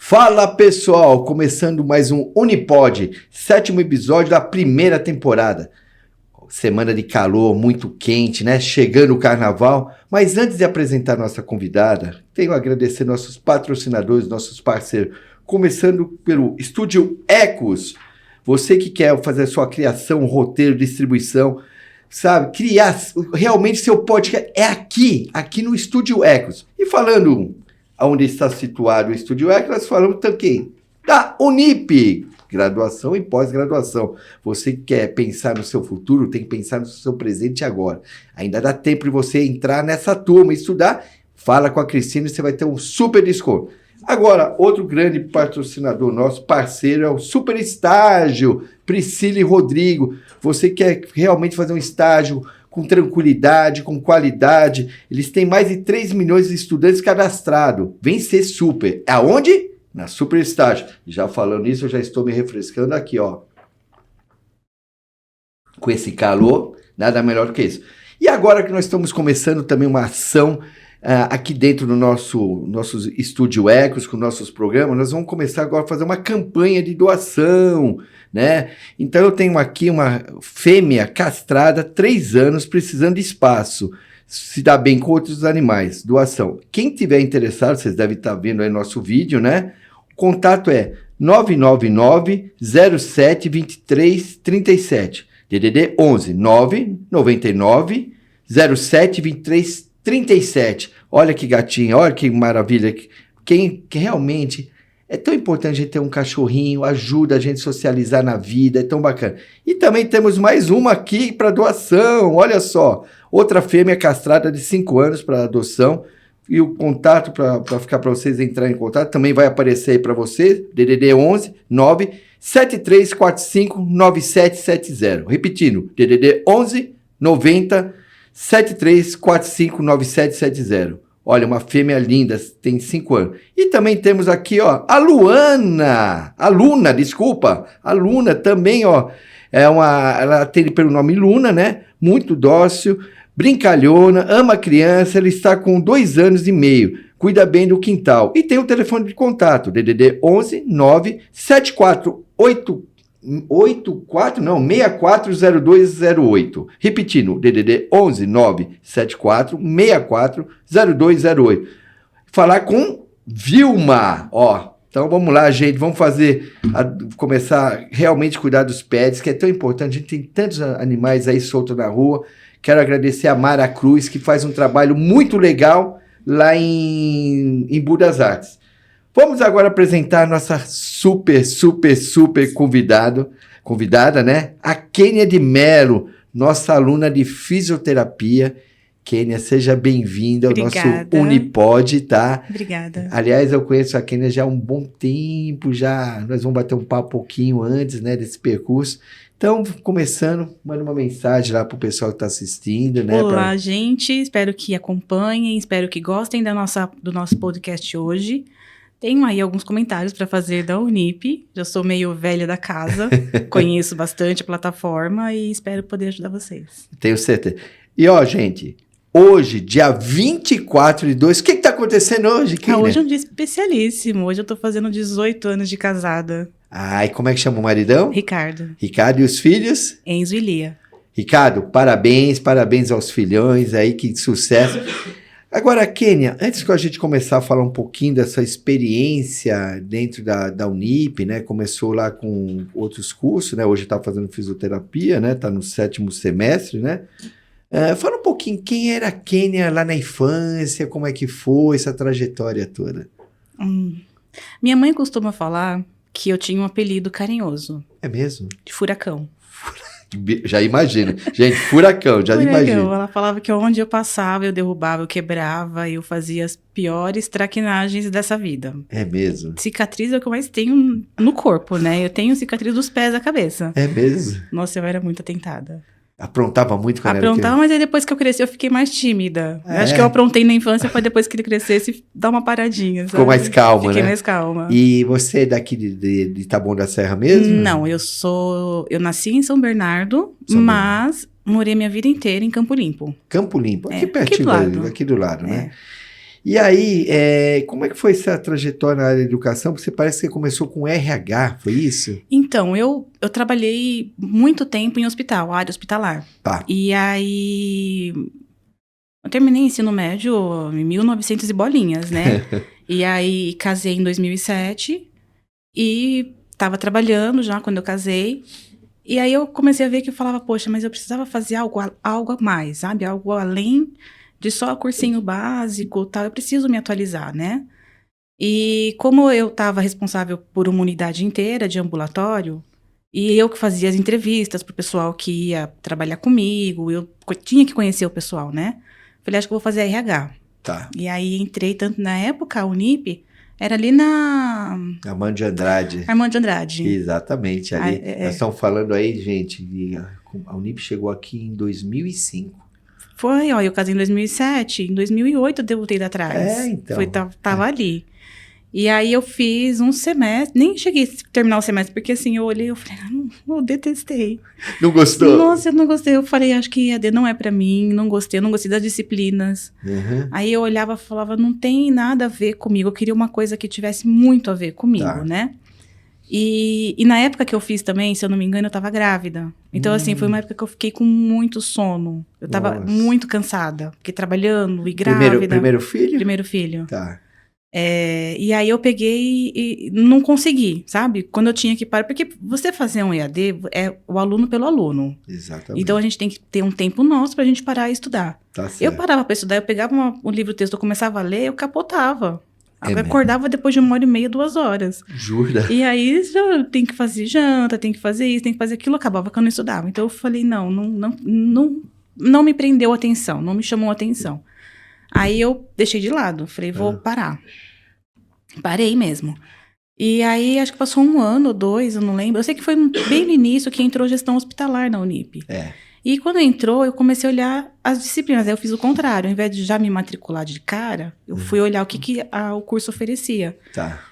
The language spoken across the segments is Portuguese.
Fala pessoal, começando mais um Unipod, 7º episódio da primeira temporada. Semana de calor, muito quente, né? Chegando o carnaval. Mas antes de apresentar nossa convidada, tenho a agradecer nossos patrocinadores, nossos parceiros. Começando pelo Estúdio Ecos. Você que quer fazer a sua criação, roteiro, distribuição, sabe? Criar realmente seu podcast é aqui no Estúdio Ecos. E falando onde está situado o Estúdio Ecos, nós falamos também da Unip. Graduação e pós-graduação. Você que quer pensar no seu futuro, tem que pensar no seu presente agora. Ainda dá tempo de você entrar nessa turma e estudar. Fala com a Cristina e você vai ter um super desconto. Agora, outro grande patrocinador nosso, parceiro, é o Super Estágio, Priscila e Rodrigo. Você quer realmente fazer um estágio com tranquilidade, com qualidade. Eles têm mais de 3 milhões de estudantes cadastrados. Vem ser super. Aonde? Na Super Estágio. Já falando isso, eu já estou me refrescando aqui, ó. Com esse calor, nada melhor do que isso. E agora que nós estamos começando também uma ação aqui dentro do nosso Estúdio Ecos, com nossos programas, nós vamos começar agora a fazer uma campanha de doação, né? Então eu tenho aqui uma fêmea castrada, 3 anos, precisando de espaço. Se dá bem com outros animais, doação. Quem tiver interessado, vocês devem estar vendo aí nosso vídeo, né? O contato é 999-07-2337. DDD 11 999-07-2337. Olha que gatinha, olha que maravilha. Que realmente é tão importante a gente ter um cachorrinho, ajuda a gente a socializar na vida, é tão bacana. E também temos mais uma aqui para doação, olha só. Outra fêmea castrada de 5 anos para adoção. E o contato, para ficar para vocês entrarem em contato, também vai aparecer aí para vocês, DDD 11 97345 9770. Repetindo, DDD 11 90 7345 9770. Olha, uma fêmea linda, tem 5 anos. E também temos aqui, ó, a Luna também, ó, ela tem pelo nome Luna, né? Muito dócil, brincalhona, ama a criança, ela está com 2 anos e meio, cuida bem do quintal. E tem o telefone de contato, DDD 11 640208. Repetindo, DDD 11 640208. Falar com Vilma, ó. Então vamos lá, gente, vamos começar a realmente cuidar dos pets, que é tão importante. A gente tem tantos animais aí soltos na rua. Quero agradecer a Mara Cruz, que faz um trabalho muito legal lá em Budas Vamos agora apresentar a nossa super convidada, né? A Kênia de Mello, nossa aluna de fisioterapia. Kênia, seja bem-vinda ao nosso Unipod, tá? Obrigada. Aliás, eu conheço a Kênia já há um bom tempo, nós vamos bater um papo um pouquinho antes, né, desse percurso. Então, começando, manda uma mensagem lá pro pessoal que está assistindo, né? Olá, gente, espero que acompanhem, espero que gostem do nosso podcast hoje. Tenho aí alguns comentários para fazer da Unip, já sou meio velha da casa, conheço bastante a plataforma e espero poder ajudar vocês. Tenho certeza. E ó, gente, hoje, dia 24 de 2, o que está acontecendo hoje, Kênia? Hoje é um dia especialíssimo, hoje eu tô fazendo 18 anos de casada. E como é que chama o maridão? Ricardo. Ricardo, e os filhos? Enzo e Lia. Ricardo, parabéns aos filhões aí, que sucesso. Agora, Kênia, antes que a gente começar a falar um pouquinho dessa experiência dentro da Unip, né? Começou lá com outros cursos, né? Hoje está fazendo fisioterapia, né? Está no 7º semestre, né? Fala um pouquinho, quem era a Kênia lá na infância, como é que foi essa trajetória toda? Minha mãe costuma falar que eu tinha um apelido carinhoso. É mesmo? De Furacão. Já imagina. Gente, furacão, imagina. Ela falava que onde eu passava, eu derrubava, eu quebrava, eu fazia as piores traquinagens dessa vida. É mesmo? Cicatriz é o que eu mais tenho no corpo, né? Eu tenho cicatriz dos pés à cabeça. É mesmo? Nossa, eu era muito atentada. Aprontava muito quando era Aprontava, mas aí depois que eu cresci, eu fiquei mais tímida. Acho que eu aprontei na infância, foi depois que ele crescesse, dar uma paradinha, sabe? Ficou mais calma, Fiquei né? mais calma. E você é daqui de Taboão da Serra mesmo? Não, eu nasci em São Bernardo, mas morei minha vida inteira em Campo Limpo. Campo Limpo, aqui pertinho, aqui do lado, né? E aí, como é que foi essa trajetória na área de educação? Porque você parece que você começou com RH, foi isso? Então, eu trabalhei muito tempo em hospital, área hospitalar. Tá. E aí, eu terminei ensino médio em 1900 e bolinhas, né? E aí, casei em 2007 e estava trabalhando já quando eu casei. E aí, eu comecei a ver que eu falava, poxa, mas eu precisava fazer algo a mais, sabe? Algo além de só cursinho básico, tal. Eu preciso me atualizar, né? E como eu estava responsável por uma unidade inteira de ambulatório, e eu que fazia as entrevistas para o pessoal que ia trabalhar comigo, eu tinha que conhecer o pessoal, né? Falei, acho que eu vou fazer RH. Tá. E aí entrei, tanto na época, a Unip era ali na Armando de Andrade. Armando de Andrade. Exatamente, ali. É. Nós estamos falando aí, gente, a Unip chegou aqui em 2005. Foi, ó, eu casei em 2007, em 2008 eu debutei da atrás. Então. Tava ali. E aí eu fiz um semestre, nem cheguei a terminar o semestre, porque assim, eu olhei e falei, eu detestei. Não gostou? Nossa, eu não gostei. Eu falei, acho que EAD não é pra mim, não gostei das disciplinas. Uhum. Aí eu olhava e falava, não tem nada a ver comigo, eu queria uma coisa que tivesse muito a ver comigo, Tá. né? E na época que eu fiz também, se eu não me engano, eu tava grávida. Então, assim, foi uma época que eu fiquei com muito sono. Eu tava muito cansada, porque trabalhando e grávida. Primeiro filho? Primeiro filho. Tá. E aí eu peguei e não consegui, sabe? Quando eu tinha que parar, porque você fazer um EAD é o aluno pelo aluno. Exatamente. Então a gente tem que ter um tempo nosso pra gente parar e estudar. Tá certo. Eu parava pra estudar, eu pegava um livro-texto, eu começava a ler, eu capotava. É eu acordava depois de 1h30, 2 horas. Jura? E aí já tem que fazer janta, tem que fazer isso, tem que fazer aquilo, acabava que eu não estudava. Então eu falei, não me prendeu a atenção, não me chamou a atenção. Aí eu deixei de lado, falei, vou parar. Parei mesmo. E aí, acho que passou 1 ano ou 2, eu não lembro. Eu sei que foi bem no início que entrou gestão hospitalar na Unip. E quando entrou, eu comecei a olhar as disciplinas. Aí eu fiz o contrário. Ao invés de já me matricular de cara, eu fui olhar o que o curso oferecia. Tá.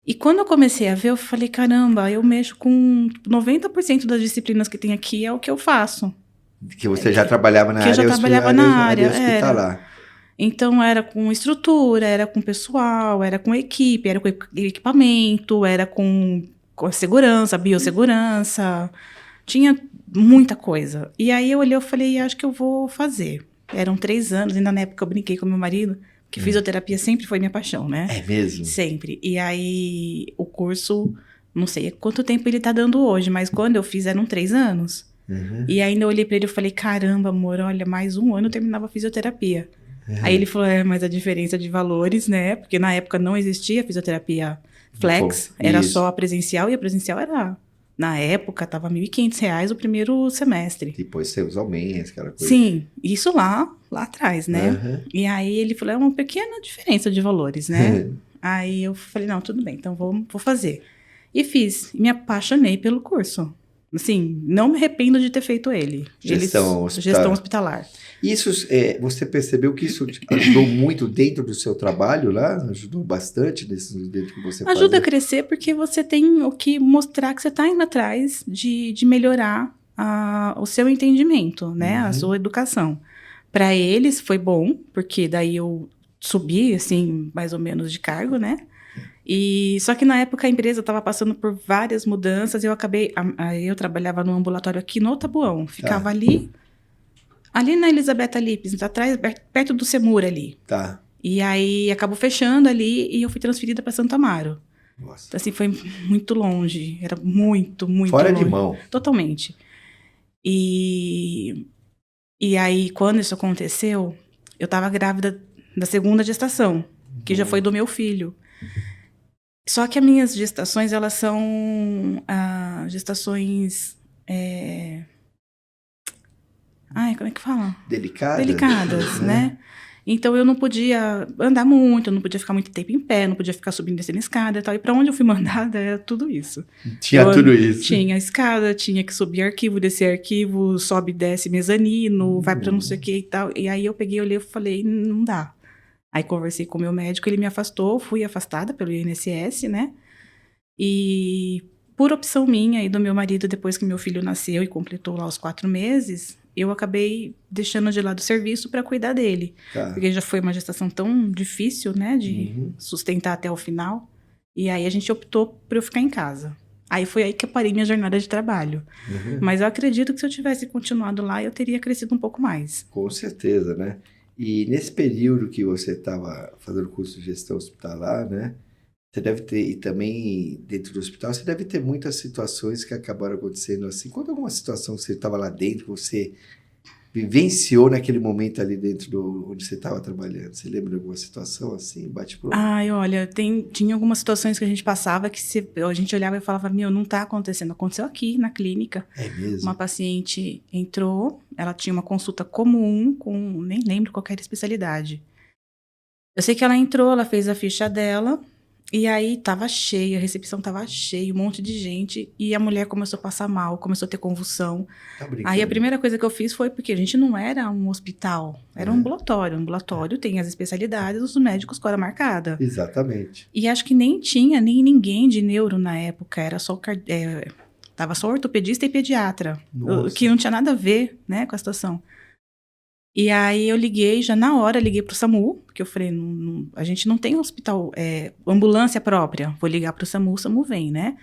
E quando eu comecei a ver, eu falei, caramba, eu mexo com 90% das disciplinas que tem aqui, é o que eu faço. Que você já trabalhava na área hospitalar. Que eu já trabalhava na área hospitalar. Então, era com estrutura, era com pessoal, era com equipe, era com equipamento, era com segurança, biossegurança. Tinha muita coisa. E aí eu olhei e falei, acho que eu vou fazer. Eram 3 anos, ainda na época eu brinquei com meu marido, que fisioterapia sempre foi minha paixão, né? É mesmo? Sempre. E aí o curso, não sei quanto tempo ele tá dando hoje, mas quando eu fiz eram 3 anos. Uhum. E ainda eu olhei pra ele e falei, caramba, amor, olha, mais 1 ano eu terminava a fisioterapia. Aí ele falou, mas a diferença de valores, né? Porque na época não existia fisioterapia flex, era só a presencial, e a presencial era, na época, tava R$ 1.500 o primeiro semestre. Depois tem os aumentos, aquela coisa. Sim, isso lá atrás, né? E aí ele falou, é uma pequena diferença de valores, né? Aí eu falei, não, tudo bem, então vou fazer. E fiz, e me apaixonei pelo curso. Assim, não me arrependo de ter feito ele. Gestão hospitalar. Isso, você percebeu que isso ajudou muito dentro do seu trabalho lá? Ajudou bastante dentro que você Ajuda a crescer porque você tem o que mostrar que você está indo atrás de melhorar o seu entendimento, né? A sua educação. Para eles foi bom, porque daí eu subi, assim, mais ou menos de cargo, né? E só que na época a empresa estava passando por várias mudanças. Eu trabalhava no ambulatório aqui no Tabuão, ficava ali na Elisabetta Lipes, atrás, perto do Semur ali. Tá. E aí acabou fechando ali e eu fui transferida para Santo Amaro. Nossa. Então, assim, foi muito longe, era muito fora longe. De mão. Totalmente. E aí quando isso aconteceu, eu estava grávida da 2ª gestação, que já foi do meu filho. Só que as minhas gestações, elas são gestações... como é que fala? Delicadas, né? Então, eu não podia andar muito, eu não podia ficar muito tempo em pé, não podia ficar subindo e descendo escada e tal. E para onde eu fui mandada era tudo isso. Tudo isso. Tinha escada, tinha que subir arquivo, descer arquivo, sobe e desce mezanino, vai para não sei o que e tal. E aí eu peguei, olhei e falei, não dá. Aí conversei com o meu médico, ele me afastou, fui afastada pelo INSS, né? E por opção minha e do meu marido, depois que meu filho nasceu e completou lá os 4 meses, eu acabei deixando de lado o serviço para cuidar dele. Tá. Porque já foi uma gestação tão difícil, né, de sustentar até o final. E aí a gente optou por eu ficar em casa. Aí foi aí que eu parei minha jornada de trabalho. Mas eu acredito que se eu tivesse continuado lá, eu teria crescido um pouco mais. Com certeza, né? E nesse período que você estava fazendo curso de gestão hospitalar, né? Você deve ter, e também dentro do hospital, você deve ter muitas situações que acabaram acontecendo assim. Conta alguma situação que você estava lá dentro, que você vivenciou naquele momento ali dentro onde você estava trabalhando. Você lembra de alguma situação assim, bate-pronto? Ai, olha, tinha algumas situações que a gente passava que a gente olhava e falava, meu, não tá acontecendo. Aconteceu aqui na clínica. É mesmo? Uma paciente entrou, ela tinha uma consulta comum com, nem lembro qual era a especialidade. Eu sei que ela entrou, ela fez a ficha dela, e aí tava cheia, a recepção tava cheia, um monte de gente, e a mulher começou a passar mal, começou a ter convulsão. Tá brincando? Aí a primeira coisa que eu fiz foi, porque a gente não era um hospital, era um ambulatório. Um ambulatório tem as especialidades dos médicos com hora marcada. Exatamente. E acho que nem tinha nem ninguém de neuro na época, era só tava só ortopedista e pediatra, que não tinha nada a ver, né, com a situação. E aí eu liguei, já na hora liguei pro SAMU, porque eu falei, a gente não tem hospital, ambulância própria, vou ligar pro SAMU, o SAMU vem, né?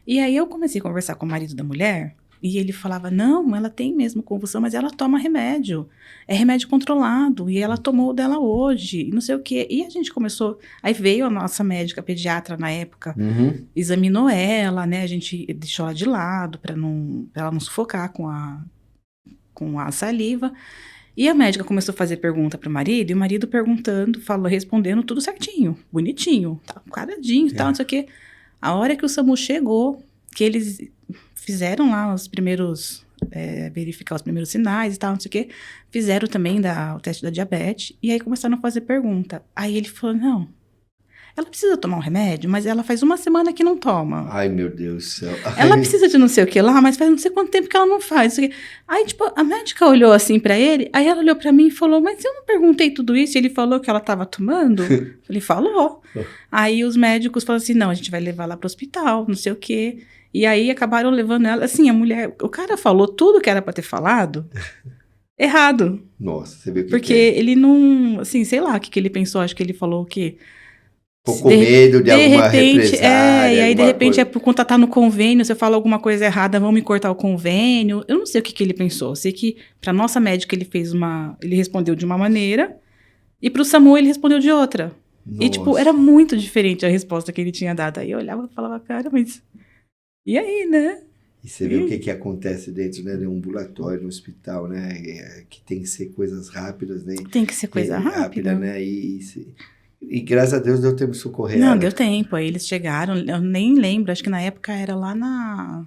E aí eu comecei a conversar com o marido da mulher, e ele falava, não, ela tem mesmo convulsão, mas ela toma remédio, é remédio controlado, e ela tomou o dela hoje, e não sei o quê. E a gente começou, aí veio a nossa médica pediatra na época, examinou ela, né, a gente deixou ela de lado, pra ela não sufocar com a saliva. E a médica começou a fazer pergunta pro marido, e o marido perguntando, respondendo tudo certinho, bonitinho, tá, quadradinho e tal, não sei o quê. A hora que o SAMU chegou, que eles fizeram lá os primeiros, verificar os primeiros sinais e tal, não sei o quê, fizeram também o teste da diabetes, e aí começaram a fazer pergunta. Aí ele falou, não, ela precisa tomar um remédio, mas ela faz uma semana que não toma. Ai, meu Deus do céu. Ela precisa de não sei o que lá, mas faz não sei quanto tempo que ela não faz. Aí, tipo, a médica olhou assim pra ele, aí ela olhou pra mim e falou, mas eu não perguntei tudo isso, e ele falou que ela tava tomando? Ele falou. Aí os médicos falaram assim, não, a gente vai levar ela pro hospital, não sei o quê. E aí acabaram levando ela, assim, o cara falou tudo que era pra ter falado, errado. Nossa, você viu o que Porque é? ele não, assim, sei lá o que ele pensou, acho que ele falou que Ficou com medo de alguma repente, represália. e aí de repente coisa. é por conta tá no convênio, você fala alguma coisa errada, vão me cortar o convênio. Eu não sei o que ele pensou. Eu sei que pra nossa médica ele respondeu de uma maneira e pro SAMU ele respondeu de outra. Nossa. E tipo, era muito diferente a resposta que ele tinha dado. Aí eu olhava e falava, cara, mas e aí, né? E você vê o que acontece dentro, né, de um ambulatório, no hospital, né? Que tem que ser coisas rápidas, né? Tem que ser coisa rápida. né? E graças a Deus deu tempo de socorrer Não, ela. deu tempo. Aí eles chegaram, eu nem lembro, acho que na época era lá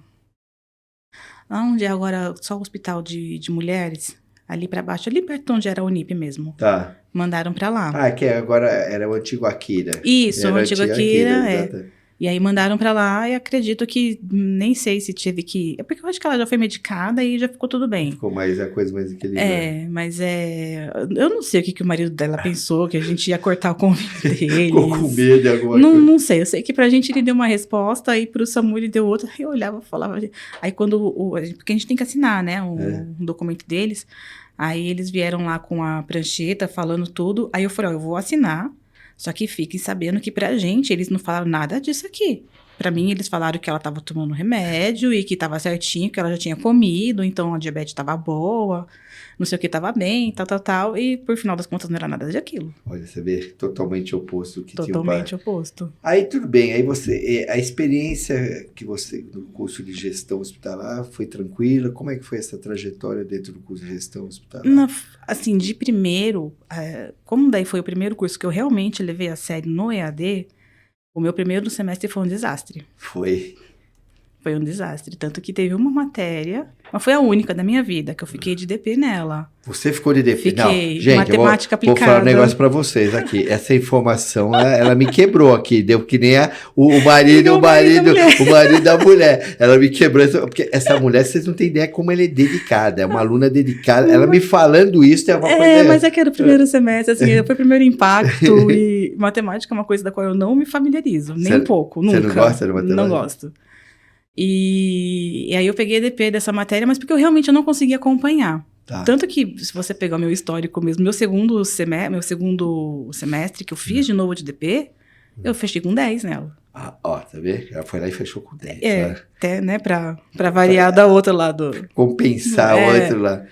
onde é agora só o hospital de mulheres, ali pra baixo, ali perto de onde era a Unip mesmo. Tá. Mandaram pra lá. Ah, que agora era o antigo Akira. Isso, o antigo Akira, exatamente. E aí mandaram pra lá e acredito que, nem sei se teve que... É porque eu acho que ela já foi medicada e já ficou tudo bem. Ficou a coisa mais equilibrada. Mas eu não sei o que o marido dela pensou, que a gente ia cortar o convite deles. Ficou com medo de alguma coisa. Não sei, eu sei que pra gente ele deu uma resposta, aí pro SAMU ele deu outra, aí eu olhava e falava... Aí quando... Porque a gente tem que assinar, né, um documento deles, aí eles vieram lá com a prancheta falando tudo, aí eu falei, eu vou assinar, só que fiquem sabendo que pra gente, eles não falaram nada disso aqui. Pra mim, eles falaram que ela tava tomando remédio e que tava certinho, que ela já tinha comido, então a diabetes tava boa, não sei o que tava bem, tal. E por final das contas não era nada daquilo. Olha, você vê, totalmente oposto do que tinha o pai. Totalmente oposto. Aí tudo bem, aí a experiência que você, no curso de gestão hospitalar, foi tranquila? Como é que foi essa trajetória dentro do curso de gestão hospitalar? Assim, de primeiro, como daí foi o primeiro curso que eu realmente levei a sério no EAD, o meu primeiro semestre foi um desastre. Foi um desastre. Tanto que teve uma matéria, mas foi a única da minha vida, que eu fiquei de DP nela. Você ficou de DP? Fiquei. Não, gente, Matemática aplicada. Vou falar um negócio pra vocês aqui. Essa informação, ela me quebrou aqui. Deu que nem o marido da mulher. Ela me quebrou. Porque essa mulher, vocês não têm ideia como ela é dedicada. É uma aluna dedicada. Ela me falando isso, tem uma coisa... mas é que era o primeiro semestre, assim, foi o primeiro impacto. E matemática é uma coisa da qual eu não me familiarizo. Nem um pouco, nunca. Você não gosta de matemática? Não gosto. E aí eu peguei EDP dessa matéria, mas porque eu realmente não conseguia acompanhar. Tá. Tanto que, se você pegar o meu histórico mesmo, meu segundo semestre que eu fiz de novo de DP, eu fechei com 10 nela. Ó, tá vendo? Ela foi lá e fechou com 10. Né? Até, né, pra variar da outra lado. Compensar o outro lá.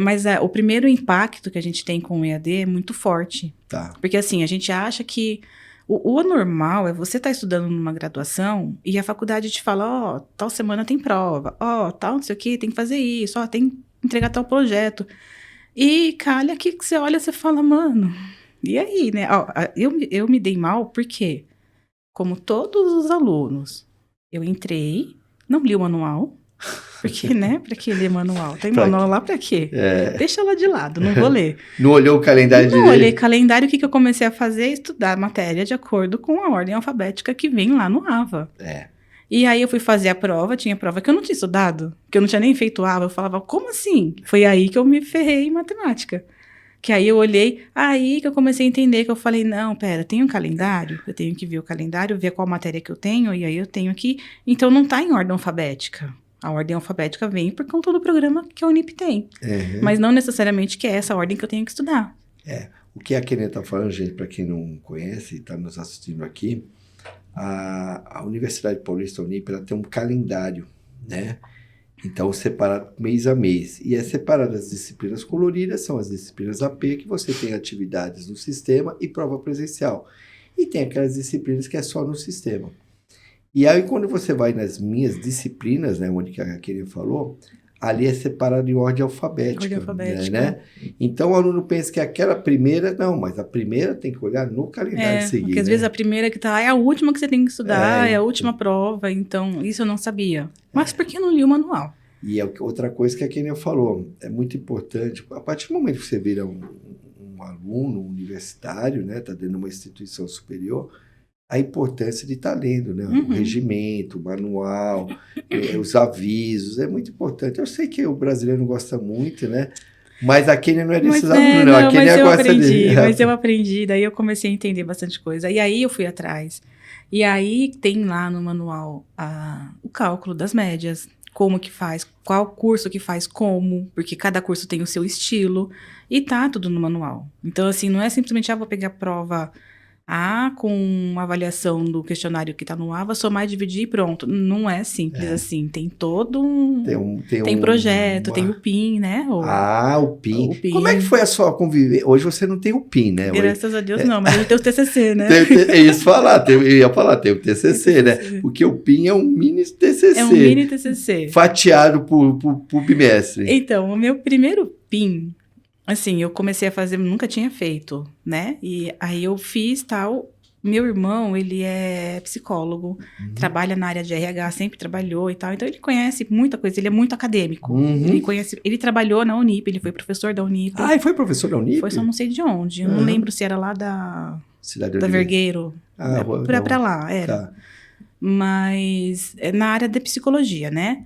Mas o primeiro impacto que a gente tem com o EAD é muito forte. Tá. Porque assim, a gente acha que o anormal é você estar estudando numa graduação e a faculdade te fala, tal semana tem prova, tal não sei o que, tem que fazer isso, tem que entregar tal projeto. E calha que você olha e você fala, mano, e aí, né? Eu me dei mal porque, como todos os alunos, eu entrei, não li o manual, porque, né, pra que ler manual? Tem manual lá pra quê? Deixa lá de lado, não vou ler. Não olhou o calendário direito? Não olhei calendário, o que eu comecei a fazer? Estudar a matéria de acordo com a ordem alfabética que vem lá no AVA. E aí eu fui fazer a prova, tinha prova que eu não tinha estudado, que eu não tinha nem feito AVA, eu falava, como assim? Foi aí que eu me ferrei em matemática. Que aí eu olhei, aí que eu comecei a entender, que eu falei, não, pera, tem um calendário, eu tenho que ver o calendário, ver qual matéria que eu tenho, e aí eu tenho aqui, então não tá em ordem alfabética. A ordem alfabética vem por conta do programa que a Unip tem. Mas não necessariamente que é essa ordem que eu tenho que estudar. O que a Kenia está falando, gente, para quem não conhece e está nos assistindo aqui, a Universidade Paulista Unip, ela tem um calendário, né? Então, separado mês a mês. E é separado as disciplinas coloridas, são as disciplinas AP, que você tem atividades no sistema e prova presencial. E tem aquelas disciplinas que é só no sistema. E aí, quando você vai nas minhas disciplinas, né, onde a Kenia falou, ali é separado em ordem alfabética. Né? Então, o aluno pensa que aquela primeira, não, mas a primeira tem que olhar no calendário seguinte. Porque às vezes a primeira que tá é a última que você tem que estudar, é a última prova, então isso eu não sabia. Mas por que eu não li o manual? E outra coisa que a Kenia falou, é muito importante, a partir do momento que você vira um aluno universitário, né, tá dentro de uma instituição superior, a importância de estar lendo, né? O regimento, o manual, os avisos, é muito importante. Eu sei que o brasileiro não gosta muito, né? Mas a Kenia não é desses alunos, não. A Kenia gosta de... Mas eu aprendi, daí eu comecei a entender bastante coisa. E aí eu fui atrás. E aí tem lá no manual o cálculo das médias, como que faz, qual curso que faz como, porque cada curso tem o seu estilo, e tá tudo no manual. Então, assim, não é simplesmente, vou pegar a prova... com uma avaliação do questionário que está no AVA, somar, dividir e pronto. Não é simples assim. Tem todo tem projeto, tem o PIN, né? O PIN. Como é que foi a sua convivência? Hoje você não tem o PIN, né? Graças a Deus não, mas ele tem o TCC, né? Eu ia falar, tem o TCC, né? Porque o PIN é um mini TCC. É um mini TCC. Fatiado por bimestre. Então, o meu primeiro PIN... Assim, eu comecei a fazer, nunca tinha feito, né? E aí eu fiz tal. Meu irmão, ele é psicólogo, trabalha na área de RH, sempre trabalhou e tal. Então, ele conhece muita coisa, ele é muito acadêmico. Ele trabalhou na Unip, ele foi professor da Unip. E foi professor da Unip? Foi, só não sei de onde. Eu não lembro se era lá da Vergueiro. Pra lá, era. Tá. Mas é na área de psicologia, né?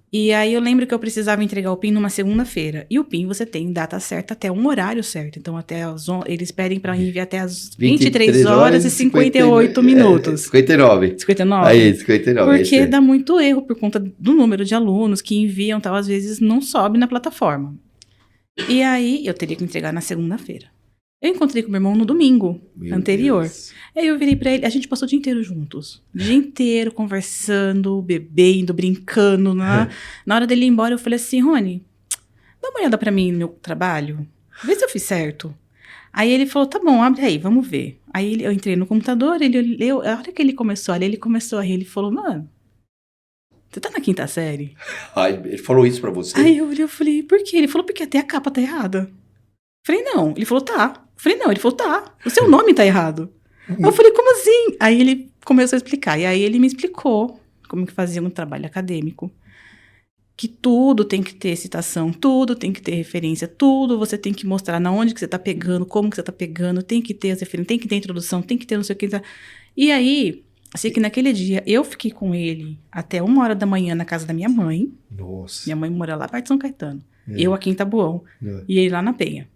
E aí eu lembro que eu precisava entregar o PIN numa segunda-feira. E o PIN você tem data certa até um horário certo. Então eles pedem para enviar até as 23 horas e 58 minutos. 59. 59? Aí, 59. Porque dá muito erro por conta do número de alunos que enviam, tal, às vezes não sobe na plataforma. E aí eu teria que entregar na segunda-feira. Eu encontrei com meu irmão no domingo anterior. Deus. Aí eu virei pra ele, a gente passou o dia inteiro juntos. O dia inteiro conversando, bebendo, brincando. Na hora dele ir embora, eu falei assim, Rony, dá uma olhada pra mim no meu trabalho. Vê se eu fiz certo. Aí ele falou, tá bom, abre aí, vamos ver. Aí eu entrei no computador, a hora que ele começou a ler, ele falou, mano, você tá na 5ª série? Ele falou isso pra você? Aí eu olhei, eu falei, por quê? Ele falou, porque até a capa tá errada. Falei, não. Ele falou, tá. Falei, não. Ele falou, tá. O seu nome tá errado. Eu falei, como assim? Aí ele começou a explicar. E aí ele me explicou como que fazia um trabalho acadêmico. Que tudo tem que ter citação, tudo tem que ter referência, tudo você tem que mostrar na onde que você tá pegando, como que você tá pegando, tem que ter as referências, tem que ter introdução, tem que ter não sei o que. E aí, assim que naquele dia, eu fiquei com ele até 1h da manhã na casa da minha mãe. Nossa. Minha mãe mora lá perto de São Caetano. Eu aqui em Taboão. E ele lá na Penha.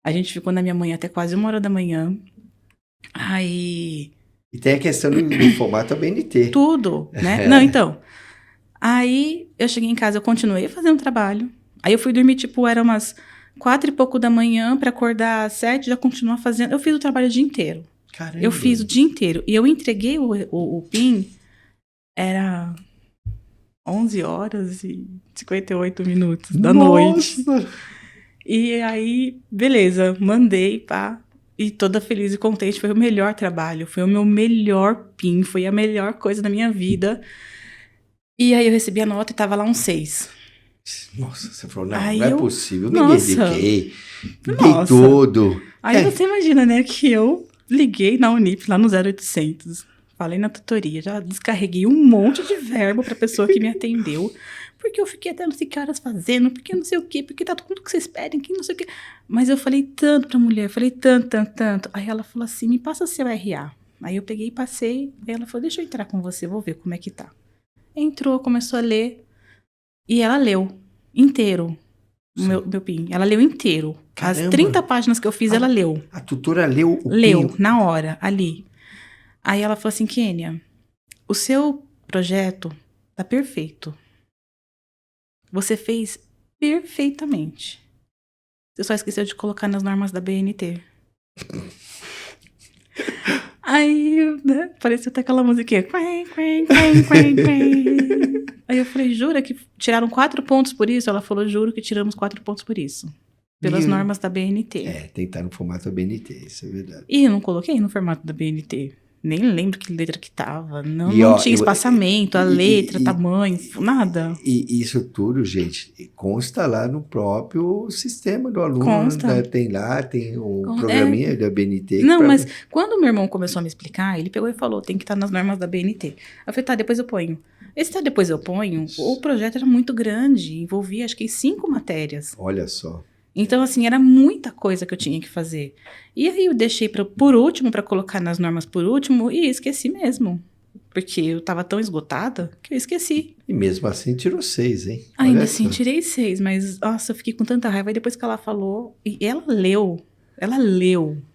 A gente ficou na minha mãe até quase 1h da manhã. Aí... E tem a questão do formato BNT. Tudo, né? Não, então... Aí, eu cheguei em casa, eu continuei fazendo trabalho. Aí eu fui dormir, tipo, era umas 4 e pouco da manhã pra acordar às 7, já continuar fazendo. Eu fiz o trabalho o dia inteiro. Caramba. Eu fiz o dia inteiro. E eu entreguei o PIN, era 11 horas e 58 minutos da noite. E aí, beleza, mandei, pá. E toda feliz e contente, foi o melhor trabalho, foi o meu melhor PIN, foi a melhor coisa da minha vida. E aí eu recebi a nota e tava lá um 6. Nossa, você falou, não, Aí não é eu- possível, me Nossa. dediquei Nossa. todo. Aí você imagina, né, que eu liguei na Unip, lá no 0800, falei na tutoria, já descarreguei um monte de verbo pra pessoa que me atendeu, porque eu fiquei até não sei que horas fazendo, porque não sei o quê, porque tá tudo que vocês pedem, que não sei o quê. Mas eu falei tanto pra mulher, falei tanto. Aí ela falou assim, me passa seu RA. Aí eu peguei e passei, aí ela falou, deixa eu entrar com você, vou ver como é que tá. Entrou, começou a ler, e ela leu inteiro. O meu PIN. Ela leu inteiro. Caramba. As 30 páginas que eu fiz, ela leu. A tutora leu o Leu, PIN. na hora, ali. Aí ela falou assim, Kênia, o seu projeto tá perfeito. Você fez perfeitamente. Você só esqueceu de colocar nas normas da BNT. Aí, né, parecia até aquela musiquinha. Quen, quen, quen, quen, quen. Aí eu falei, jura que tiraram 4 pontos por isso? Ela falou, juro que tiramos 4 pontos por isso. Pelas normas da BNT. É, tem que estar no formato BNT, isso é verdade. E eu não coloquei no formato da BNT. Nem lembro que letra que tava. Não, E, não ó, tinha espaçamento, a letra, tamanho, nada. E isso tudo, gente, consta lá no próprio sistema do aluno. Consta. Né? Tem lá, tem o programinha da BNT. Não, mas quando o meu irmão começou a me explicar, ele pegou e falou, tem que estar nas normas da BNT. Eu falei, tá, depois eu ponho. Esse tá, depois eu ponho, o projeto era muito grande, envolvia acho que 5 matérias. Olha só. Então, assim, era muita coisa que eu tinha que fazer. E aí eu deixei por último, para colocar nas normas por último, e esqueci mesmo. Porque eu tava tão esgotada que eu esqueci. E mesmo assim tirou 6, hein? Ainda Olha assim, só. tirei 6, mas, nossa, eu fiquei com tanta raiva. E depois que ela falou, e ela leu,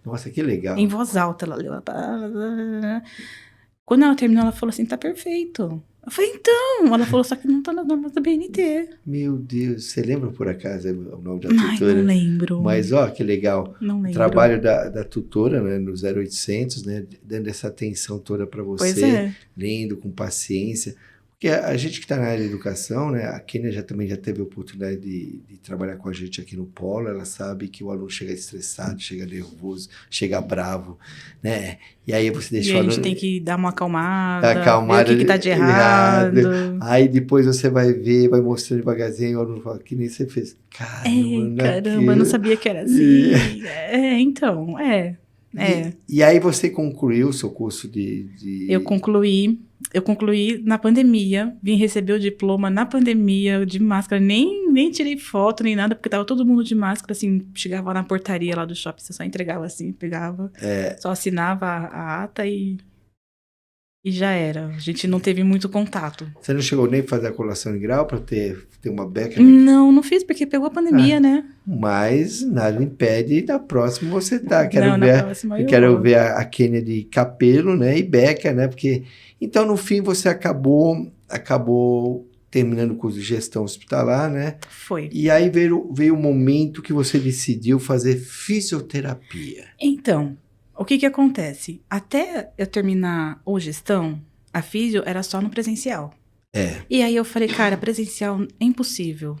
Nossa, que legal. em voz alta, ela leu. Quando ela terminou, ela falou assim, tá perfeito. Eu falei, então, ela falou, só que não tá nas normas da BNT. Meu Deus, você lembra por acaso o nome da Ai, tutora? não lembro. Mas, ó, que legal. Não lembro. O trabalho da tutora, né, no 0800, né, dando essa atenção toda para você, Pois é. lendo com paciência. Porque a gente que está na área de educação, né, a Kênia também já teve a oportunidade de trabalhar com a gente aqui no Polo, ela sabe que o aluno chega estressado, chega nervoso, chega bravo, né? E aí você deixa E o a aluno... gente tem que dar uma acalmada, acalmada, ver o que tá de errado. Aí depois você vai ver, vai mostrando devagarzinho, o aluno fala, que nem você fez. Caramba, eu não sabia que era assim. Então. E aí você concluiu o seu curso de... Eu concluí na pandemia, vim receber o diploma na pandemia, de máscara, nem tirei foto, nem nada, porque tava todo mundo de máscara, assim, chegava na portaria lá do shopping, você só entregava assim, pegava, só assinava a ata e já era. A gente não teve muito contato. Você não chegou nem a fazer a colação de grau para ter uma beca? Não fiz, porque pegou a pandemia, né? Mas nada impede da próxima você tá. Na próxima Eu quero ver a Kênia de Capelo, né? E beca, né? Porque, então, no fim, você acabou terminando o curso de gestão hospitalar, né? Foi. E aí veio o momento que você decidiu fazer fisioterapia. Então, o que acontece? Até eu terminar o gestão, a fisio era só no presencial. E aí eu falei, cara, presencial é impossível.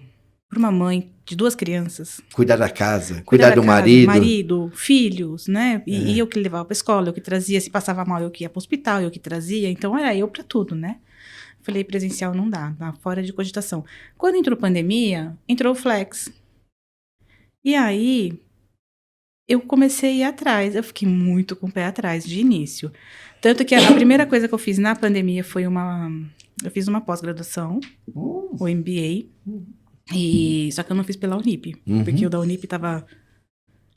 Para uma mãe de 2 crianças. Cuidar da casa, cuidar do marido. Marido, filhos, né? E eu que levava para escola, eu que trazia. Se passava mal, eu que ia para o hospital, eu que trazia. Então era eu para tudo, né? Falei, presencial não dá, fora de cogitação. Quando entrou pandemia, entrou o Flex. E aí, eu comecei a ir atrás. Eu fiquei muito com o pé atrás de início. Tanto que a primeira coisa que eu fiz na pandemia foi eu fiz uma pós-graduação, o MBA. Só que eu não fiz pela Unip, porque o da Unip estava,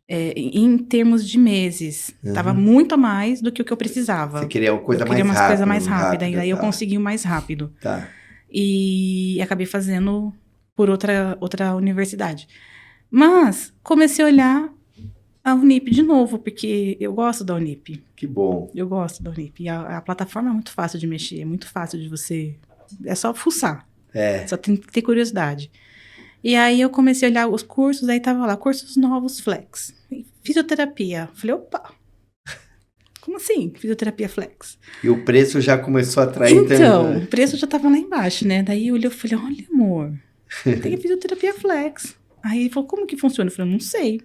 em termos de meses, estava muito a mais do que o que eu precisava. Você queria uma coisa mais rápida, e aí eu consegui o mais rápido. Tá. E acabei fazendo por outra universidade. Mas comecei a olhar a Unip de novo, porque eu gosto da Unip. Que bom. Eu gosto da Unip. E a plataforma é muito fácil de mexer, é muito fácil de você... É só fuçar. Só tem que ter curiosidade. E aí eu comecei a olhar os cursos, aí tava lá, cursos novos flex. Fisioterapia. Falei, opa, como assim, fisioterapia flex? E o preço já começou a atrair Então, tanto. o preço já tava lá embaixo, né? Daí eu olhei e falei, olha, amor, tem a fisioterapia flex. Aí ele falou, como que funciona? Eu falei, não sei.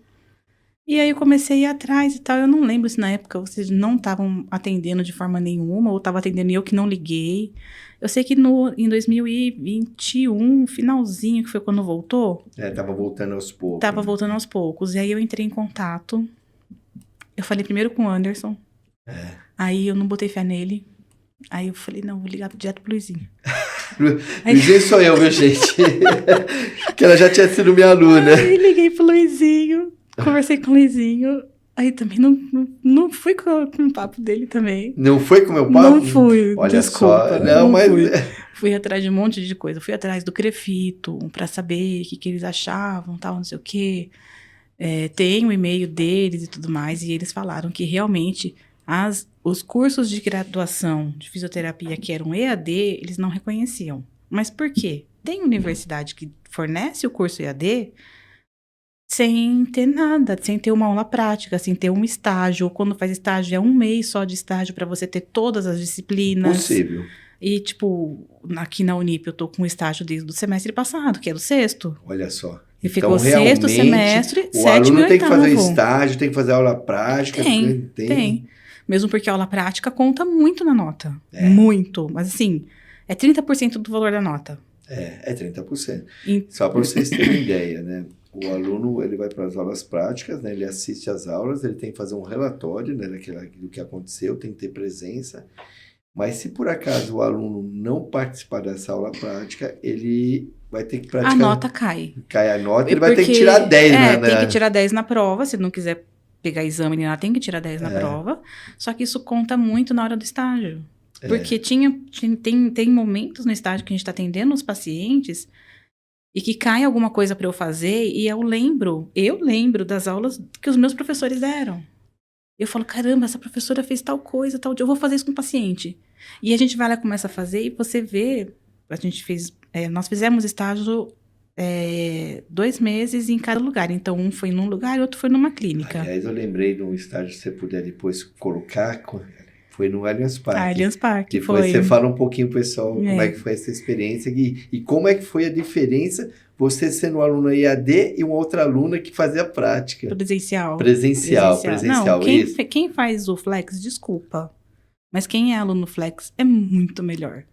E aí eu comecei a ir atrás e tal. Eu não lembro se na época vocês não estavam atendendo de forma nenhuma, ou estavam atendendo e eu que não liguei. Eu sei que em 2021, finalzinho, que foi quando voltou, Tava voltando aos poucos. tava né? voltando aos poucos. E aí eu entrei em contato. Eu falei primeiro com o Anderson. Aí eu não botei fé nele. Aí eu falei, não, vou ligar direto pro Luizinho. Luizinho sou eu, viu, gente? Que ela já tinha sido minha aluna. Aí liguei pro Luizinho, conversei com o Luizinho. Aí também não fui com o papo dele também. Não foi com o meu papo? Não fui, Olha desculpa. só. Não, mas... fui. Fui atrás de um monte de coisa. Fui atrás do Crefito pra saber o que eles achavam, tal, não sei o quê. Tem o e-mail deles e tudo mais. E eles falaram que realmente os cursos de graduação de fisioterapia que eram EAD, eles não reconheciam. Mas por quê? Tem universidade que fornece o curso EAD sem ter nada, sem ter uma aula prática, sem ter um estágio. Ou quando faz estágio, é 1 mês só de estágio para você ter todas as disciplinas. Possível. E, tipo, aqui na Unip eu tô com estágio desde o semestre passado, que é do 6º. Olha só. E ficou 6º semestre, 7º e 8º. O aluno tem que fazer estágio, tem que fazer aula prática. Tem. Mesmo porque a aula prática conta muito na nota. Muito. Mas, assim, é 30% do valor da nota. É 30%. Só para vocês terem ideia, né? O aluno, ele vai para as aulas práticas, né? Ele assiste às aulas, ele tem que fazer um relatório, né, do que aconteceu, tem que ter presença. Mas se por acaso o aluno não participar dessa aula prática, ele vai ter que praticar. A nota cai. Cai a nota, ele vai ter que tirar 10, né? Tem que tirar 10 na prova, se não quiser pegar exame, tem que tirar 10 na prova. Só que isso conta muito na hora do estágio. Porque tem momentos no estágio que a gente está atendendo os pacientes e que cai alguma coisa para eu fazer e eu lembro das aulas que os meus professores deram. Eu falo, caramba, essa professora fez tal coisa, tal dia, eu vou fazer isso com o paciente. E a gente vai lá e começa a fazer e você vê, nós fizemos estágio 2 meses em cada lugar. Então, um foi num lugar e outro foi numa clínica. Aliás, eu lembrei de um estágio, se você puder depois colocar, foi no Allianz Parque. Allianz Parque, depois você fala um pouquinho, pessoal, como é que foi essa experiência e como é que foi a diferença você sendo um aluno EAD e uma outra aluna que fazia prática. Presencial. Não, quem faz o Flex, desculpa. Mas quem é aluno Flex é muito melhor.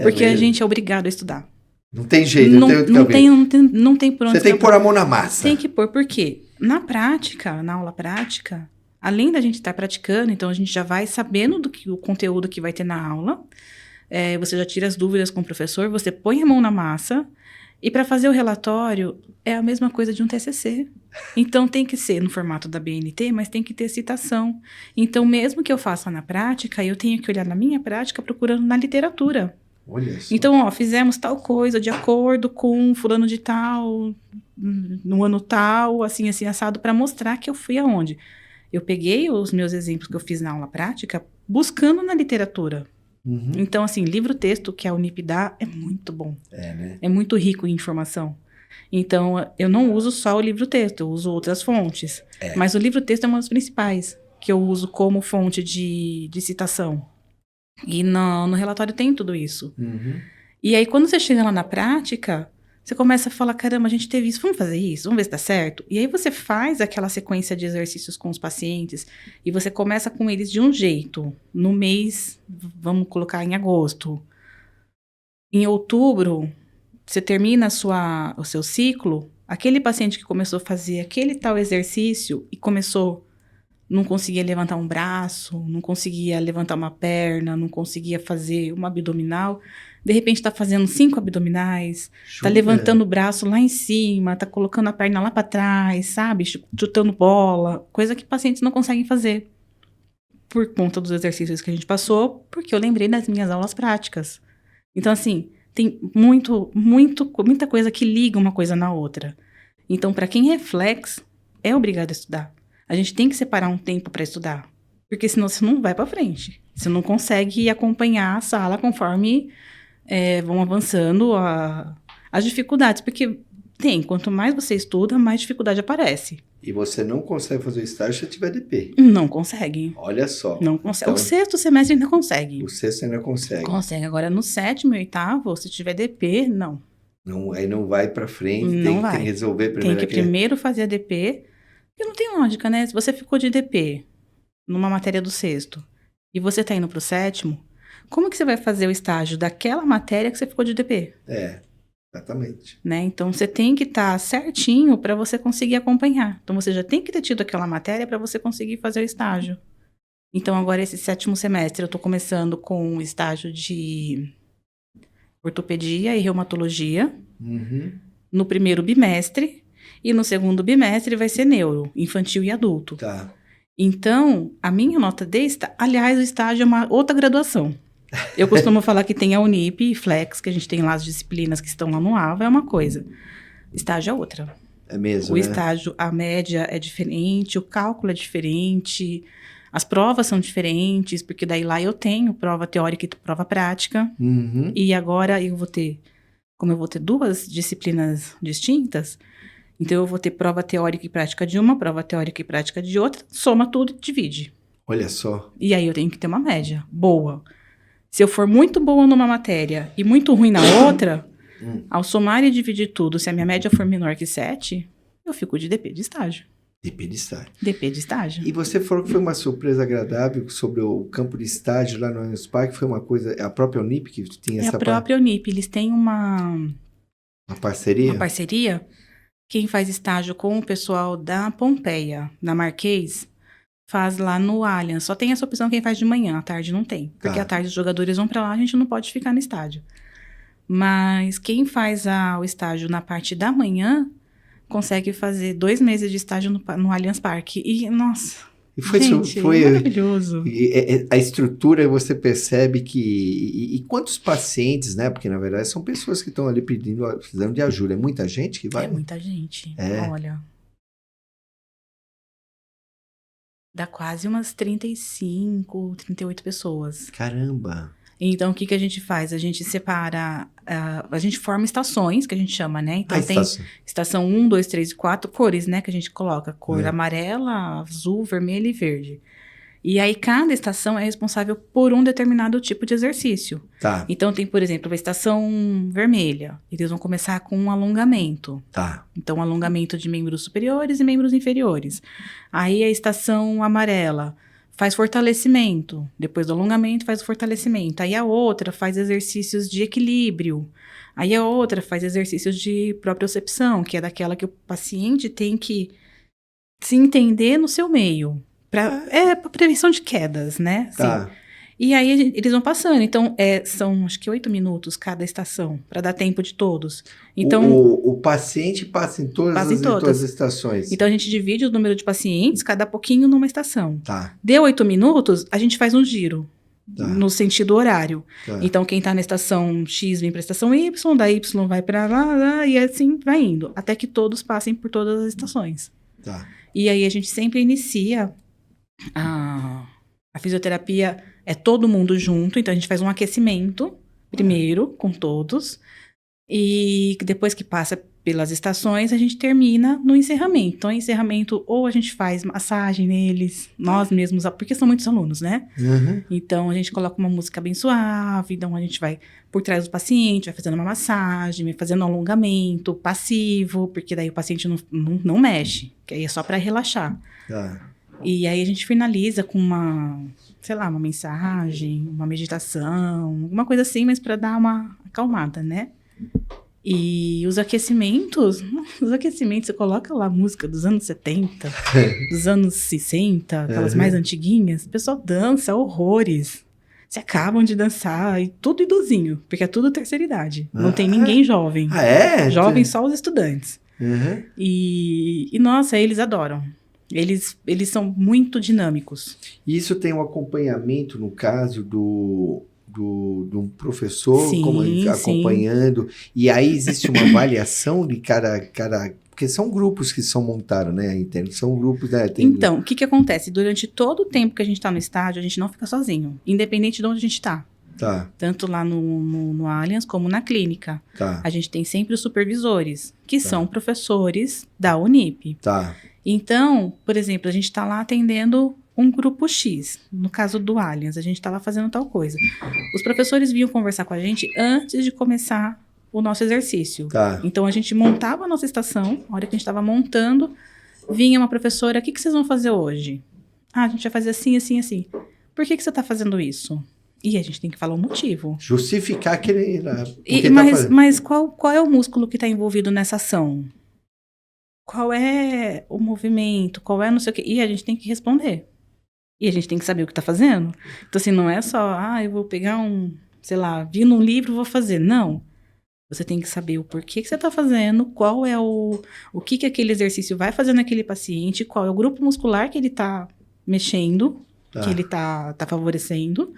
Porque mesmo? A gente é obrigado a estudar. Não tem jeito, não tem por onde. Você tem que pôr a mão na massa. Tem que pôr, porque na aula prática, além da gente estar praticando, então a gente já vai sabendo o conteúdo que vai ter na aula, você já tira as dúvidas com o professor, você põe a mão na massa, e para fazer o relatório é a mesma coisa de um TCC. Então tem que ser no formato da BNT, mas tem que ter citação. Então mesmo que eu faça na prática, eu tenho que olhar na minha prática procurando na literatura. Olha só. Então, fizemos tal coisa de acordo com fulano de tal, no ano tal, assim, assado, para mostrar que eu fui aonde. Eu peguei os meus exemplos que eu fiz na aula prática, buscando na literatura. Uhum. Então, assim, livro-texto que a Unip dá é muito bom. Né? É muito rico em informação. Então, eu não uso só o livro-texto, eu uso outras fontes. Mas o livro-texto é uma das principais, que eu uso como fonte de citação. E no relatório tem tudo isso. Uhum. E aí, quando você chega lá na prática, você começa a falar, caramba, a gente teve isso, vamos fazer isso? Vamos ver se dá certo? E aí você faz aquela sequência de exercícios com os pacientes e você começa com eles de um jeito. No mês, vamos colocar em agosto. Em outubro, você termina o seu ciclo, aquele paciente que começou a fazer aquele tal exercício e não conseguia levantar um braço, não conseguia levantar uma perna, não conseguia fazer uma abdominal. De repente está fazendo 5 abdominais, está levantando o braço lá em cima, está colocando a perna lá para trás, sabe? Chutando bola, coisa que pacientes não conseguem fazer. Por conta dos exercícios que a gente passou, porque eu lembrei das minhas aulas práticas. Então, assim, tem muita coisa que liga uma coisa na outra. Então, para quem é flex, é obrigado a estudar. A gente tem que separar um tempo para estudar, porque senão você não vai para frente. Você não consegue acompanhar a sala conforme vão avançando as dificuldades. Porque Tem. Quanto mais você estuda, mais dificuldade aparece. E você não consegue fazer o estágio se tiver DP. Não consegue. Olha só. Não consegue. Então, O sexto semestre ainda consegue. o sexto ainda consegue. Consegue. Agora, no sétimo e oitavo, se tiver DP, não. Não, aí não vai pra frente, Não tem vai. que resolver Tem primeiro. que primeiro fazer a DP. Porque não tem lógica, né? Se você ficou de DP numa matéria do sexto e você tá indo pro sétimo, como que você vai fazer o estágio daquela matéria que você ficou de DP? Exatamente. Né? Então, você tem que estar certinho para você conseguir acompanhar. Então, você já tem que ter tido aquela matéria para você conseguir fazer o estágio. Então, agora, esse sétimo semestre, eu estou começando com o estágio de ortopedia e reumatologia Uhum. no primeiro bimestre. E no segundo bimestre vai ser neuro, infantil e adulto. Tá. Então, a minha nota de estágio... Aliás, o estágio é uma outra graduação. Eu costumo falar que tem a Unip e Flex, que a gente tem lá as disciplinas que estão lá no AVA, é uma coisa. Estágio é outra. É mesmo, O né? estágio, a média é diferente, o cálculo é diferente, as provas são diferentes, porque daí lá eu tenho prova teórica e prova prática. Uhum. E agora eu vou ter, como eu vou ter duas disciplinas distintas, então eu vou ter prova teórica e prática de uma, prova teórica e prática de outra, soma tudo e divide. Olha só. E aí eu tenho que ter uma média boa. Se eu for muito boa numa matéria e muito ruim na outra, ao somar e dividir tudo, se a minha média for menor que 7, eu fico de DP de estágio. DP de estágio. DP de estágio. E você falou que foi uma surpresa agradável sobre o campo de estágio lá no Allianz Parque, foi uma coisa, a própria Unip que tinha É essa a própria Unip, eles têm uma parceria? parceria. Quem faz estágio com o pessoal da Pompeia, na Marquês, faz lá no Allianz. Só tem essa opção quem faz de manhã, à tarde não tem. Porque Tá. à tarde os jogadores vão pra lá, a gente não pode ficar no estádio. Mas quem faz o estágio na parte da manhã, consegue fazer 2 meses de estágio no Allianz Parque. E, nossa, E foi, gente, foi maravilhoso. a estrutura, você percebe que... E quantos pacientes, né? Porque, na verdade, são pessoas que estão ali precisando de ajuda. É muita gente que vai? É muita gente. É. Olha. Dá quase umas 35, 38 pessoas. Caramba! Então, o que a gente faz? A gente separa, a gente forma estações, que a gente chama, né? Então, tem estação 1, 2, 3 e 4 cores, né? Que a gente coloca. Cor amarela, azul, vermelho e verde. E aí, cada estação é responsável por um determinado tipo de exercício. Tá. Então, tem, por exemplo, a estação vermelha. Eles vão começar com um alongamento. Tá. Então, alongamento de membros superiores e membros inferiores. Aí, a estação amarela faz fortalecimento. Depois do alongamento, faz o fortalecimento. Aí, a outra faz exercícios de equilíbrio. Aí, a outra faz exercícios de propriocepção, que é daquela que o paciente tem que se entender no seu meio. Para prevenção de quedas, né? Tá. Assim. E aí eles vão passando. Então, são acho que 8 minutos cada estação, para dar tempo de todos. Então, o paciente passa em todas as estações. Então, a gente divide o número de pacientes, cada pouquinho numa estação. Tá. Deu 8 minutos, a gente faz um giro. Tá. No sentido horário. Tá. Então, quem está na estação X vem para a estação Y, da Y vai para lá, e assim vai indo. Até que todos passem por todas as estações. Tá. E aí, a gente sempre inicia a fisioterapia, é todo mundo junto. Então, a gente faz um aquecimento primeiro, com todos. E depois que passa pelas estações, a gente termina no encerramento. Então, encerramento, ou a gente faz massagem neles, nós mesmos, porque são muitos alunos, né? Uhum. Então, a gente coloca uma música bem suave, então a gente vai por trás do paciente, vai fazendo uma massagem, vai fazendo um alongamento passivo, porque daí o paciente não mexe, que aí é só para relaxar. Tá. E aí a gente finaliza com uma mensagem, uma meditação, alguma coisa assim, mas para dar uma acalmada, né? E os aquecimentos, você coloca lá a música dos anos 70, dos anos 60, aquelas mais antiguinhas, o pessoal dança horrores. Se acabam de dançar, e tudo idosinho, porque é tudo terceira idade. Não tem ninguém jovem. Ah, é? Jovem só os estudantes. Uhum. E, nossa, eles adoram. Eles são muito dinâmicos. E isso tem um acompanhamento, no caso, do professor, Sim, como ele acompanhando, e aí existe uma avaliação de cada porque são grupos que são montados, né? Entendo? São grupos, né? Então, o que acontece? Durante todo o tempo que a gente está no estádio, a gente não fica sozinho, independente de onde a gente está. Tá, Tanto lá no Allianz como na clínica. tá, A gente tem sempre os supervisores, que são professores da Unip. tá. Então, por exemplo, a gente está lá atendendo um grupo X. No caso do Allianz, a gente está lá fazendo tal coisa. Os professores vinham conversar com a gente antes de começar o nosso exercício. Tá. Então, a gente montava a nossa estação, a hora que a gente estava montando, vinha uma professora, o que vocês vão fazer hoje? Ah, a gente vai fazer assim, assim, assim. Por que você está fazendo isso? E a gente tem que falar o motivo. Justificar aquele... Mas qual é o músculo que está envolvido nessa ação? Qual é o movimento? Qual é não sei o quê? E a gente tem que responder. E a gente tem que saber o que está fazendo. Então, assim, não é só, eu vou pegar sei lá, vi num livro, vou fazer. Não. Você tem que saber o porquê que você está fazendo, qual é o que aquele exercício vai fazer naquele paciente, qual é o grupo muscular que ele está mexendo, que ele está favorecendo,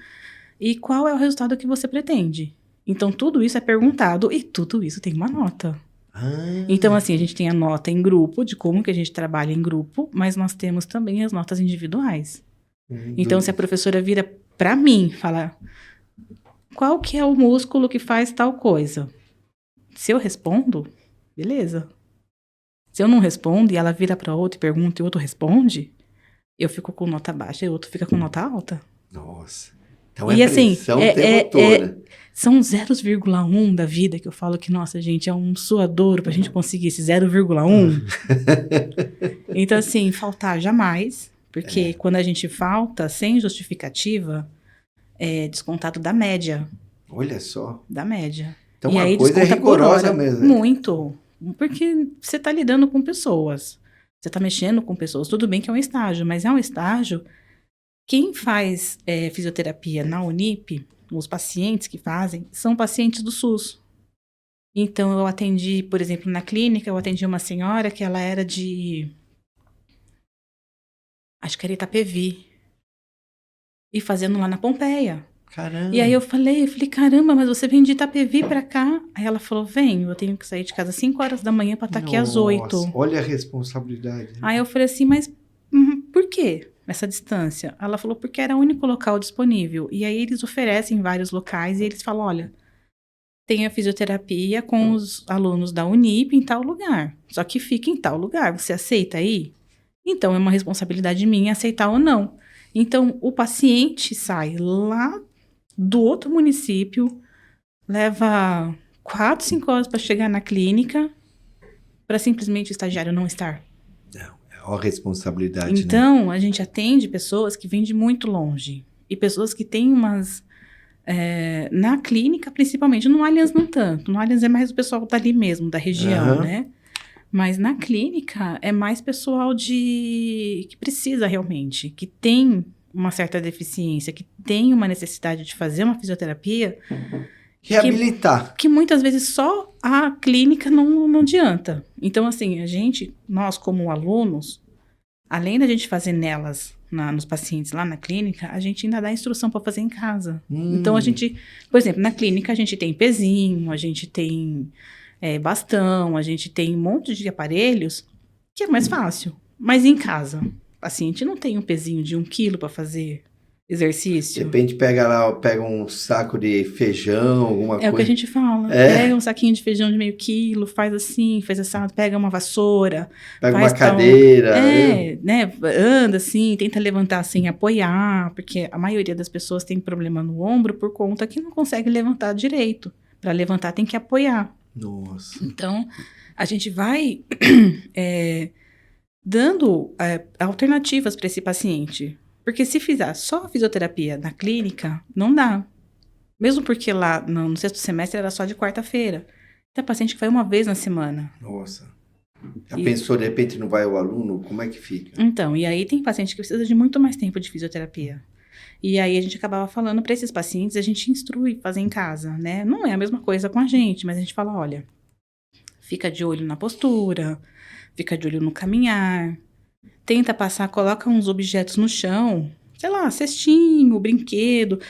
e qual é o resultado que você pretende. Então, tudo isso é perguntado e tudo isso tem uma nota. Então, assim, a gente tem a nota em grupo, de como que a gente trabalha em grupo, mas nós temos também as notas individuais. Então, se a professora vira para mim, fala, qual que é o músculo que faz tal coisa? Se eu respondo, beleza. Se eu não respondo e ela vira para outro e pergunta e o outro responde, eu fico com nota baixa e o outro fica com nota alta. Nossa. Então e assim, toda. São 0,1 da vida que eu falo que, nossa, gente, é um suadouro pra gente conseguir esse 0,1. Então, assim, faltar jamais, porque quando a gente falta sem justificativa, é descontado da média. Olha só. Da média. Então, e uma aí coisa desconta rigorosa mesmo. Muito. Porque você está lidando com pessoas. Você está mexendo com pessoas. Tudo bem que é um estágio, mas é um estágio. Quem faz fisioterapia na Unip, os pacientes que fazem, são pacientes do SUS. Então, eu atendi, por exemplo, na clínica, eu atendi uma senhora que ela era acho que era Itapevi. E fazendo lá na Pompeia. Caramba. E aí eu falei, caramba, mas você vem de Itapevi pra cá? Aí ela falou, venho, eu tenho que sair de casa às 5 horas da manhã pra estar aqui às 8. Olha a responsabilidade. Aí eu falei assim, mas por quê essa distância? Ela falou, porque era o único local disponível. E aí eles oferecem vários locais e eles falam, olha, tem a fisioterapia com os alunos da Unip em tal lugar. Só que fica em tal lugar, você aceita aí? Então é uma responsabilidade minha aceitar ou não. Então o paciente sai lá do outro município, leva 4, 5 horas para chegar na clínica, para simplesmente o estagiário não estar. Não, é uma responsabilidade, então, né? A gente atende pessoas que vêm de muito longe. E pessoas que têm umas... na clínica, principalmente. No Allianz, não tanto. No Allianz é mais o pessoal dali mesmo, da região, né? Mas na clínica, é mais pessoal que precisa realmente, que tem uma certa deficiência, que tem uma necessidade de fazer uma fisioterapia. Reabilitar. Que muitas vezes só a clínica não adianta. Então, assim, nós como alunos, além da gente fazer nelas, nos pacientes lá na clínica, a gente ainda dá instrução para fazer em casa. Então, a gente, por exemplo, na clínica a gente tem pezinho, a gente tem bastão, a gente tem um monte de aparelhos que é mais fácil. Mas em casa, o paciente não tem um pezinho de 1 quilo para fazer exercício. De repente pega um saco de feijão, alguma coisa. É o que a gente fala. Pega um saquinho de feijão de meio quilo, faz assim, faz assado, pega uma vassoura. Pega uma cadeira. Né? Anda assim, tenta levantar sem apoiar, porque a maioria das pessoas tem problema no ombro por conta que não consegue levantar direito. Para levantar tem que apoiar. Nossa. Então, a gente vai dando alternativas para esse paciente. Porque se fizer só a fisioterapia na clínica, não dá. Mesmo porque lá no 6º semestre era só de quarta-feira. Tem paciente que vai uma vez na semana. Nossa. Já pensou, de repente não vai o aluno? Como é que fica? Então, e aí tem paciente que precisa de muito mais tempo de fisioterapia. E aí a gente acabava falando para esses pacientes, a gente instrui fazer em casa, né? Não é a mesma coisa com a gente, mas a gente fala, olha, fica de olho na postura, fica de olho no caminhar, tenta passar, coloca uns objetos no chão, sei lá, cestinho, brinquedo,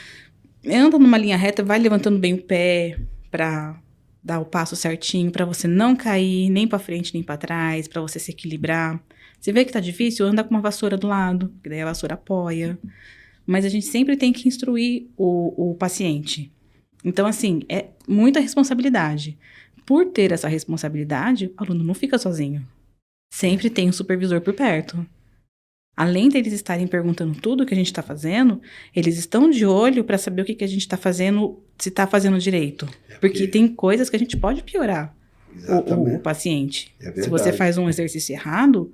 anda numa linha reta, vai levantando bem o pé para dar o passo certinho, para você não cair nem para frente nem para trás, para você se equilibrar. Você vê que tá difícil, anda com uma vassoura do lado, que daí a vassoura apoia. mas a gente sempre tem que instruir o paciente. Então, assim, é muita responsabilidade. Por ter essa responsabilidade, o aluno não fica sozinho. Sempre tem um supervisor por perto. Além deles estarem perguntando tudo o que a gente está fazendo, eles estão de olho para saber o que a gente está fazendo, se está fazendo direito. Porque tem coisas que a gente pode piorar o paciente. Se você faz um exercício errado,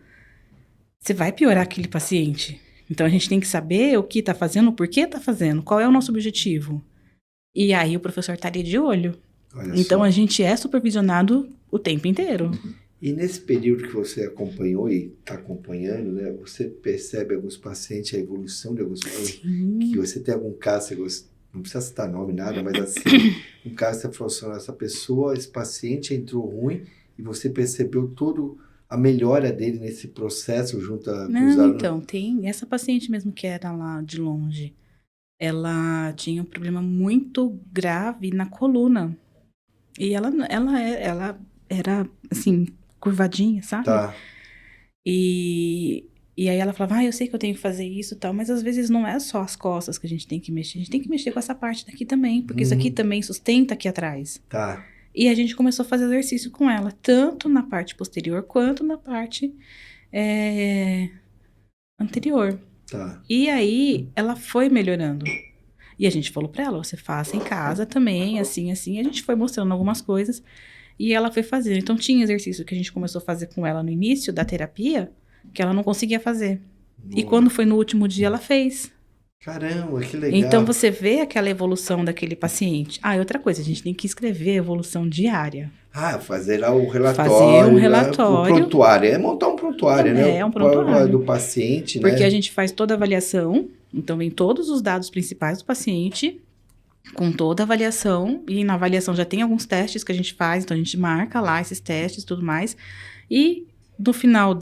você vai piorar aquele paciente. Então, a gente tem que saber o que está fazendo, por que está fazendo, qual é o nosso objetivo. E aí, o professor está ali de olho. Então, a gente é supervisionado o tempo inteiro. E nesse período que você acompanhou e está acompanhando, né, você percebe alguns pacientes, a evolução de alguns pacientes, que você tem algum caso, não precisa citar nome, nada, mas assim, um caso que você falou assim, essa pessoa, esse paciente entrou ruim e você percebeu todo a melhora dele nesse processo junto com os alunos? Então, tem essa paciente mesmo que era lá de longe, ela tinha um problema muito grave na coluna. E ela era, assim, curvadinha, sabe? Tá. E aí ela falava, eu sei que eu tenho que fazer isso e tal, mas às vezes não é só as costas que a gente tem que mexer, a gente tem que mexer com essa parte daqui também, porque isso aqui também sustenta aqui atrás. Tá. E a gente começou a fazer exercício com ela, tanto na parte posterior quanto na parte anterior. Tá. E aí ela foi melhorando. E a gente falou pra ela, você faça em casa também, assim, assim. A gente foi mostrando algumas coisas e ela foi fazendo. Então, tinha exercício que a gente começou a fazer com ela no início da terapia, que ela não conseguia fazer. E quando foi no último dia, ela fez. Caramba, que legal. Então, você vê aquela evolução daquele paciente. E outra coisa, a gente tem que escrever a evolução diária. Fazer lá o relatório. Fazer um relatório. O prontuário. É montar um prontuário, né? É um prontuário. Do paciente, Porque né? a gente faz toda a avaliação. Então, vem todos os dados principais do paciente, com toda a avaliação. E na avaliação já tem alguns testes que a gente faz. Então, a gente marca lá esses testes e tudo mais. E no final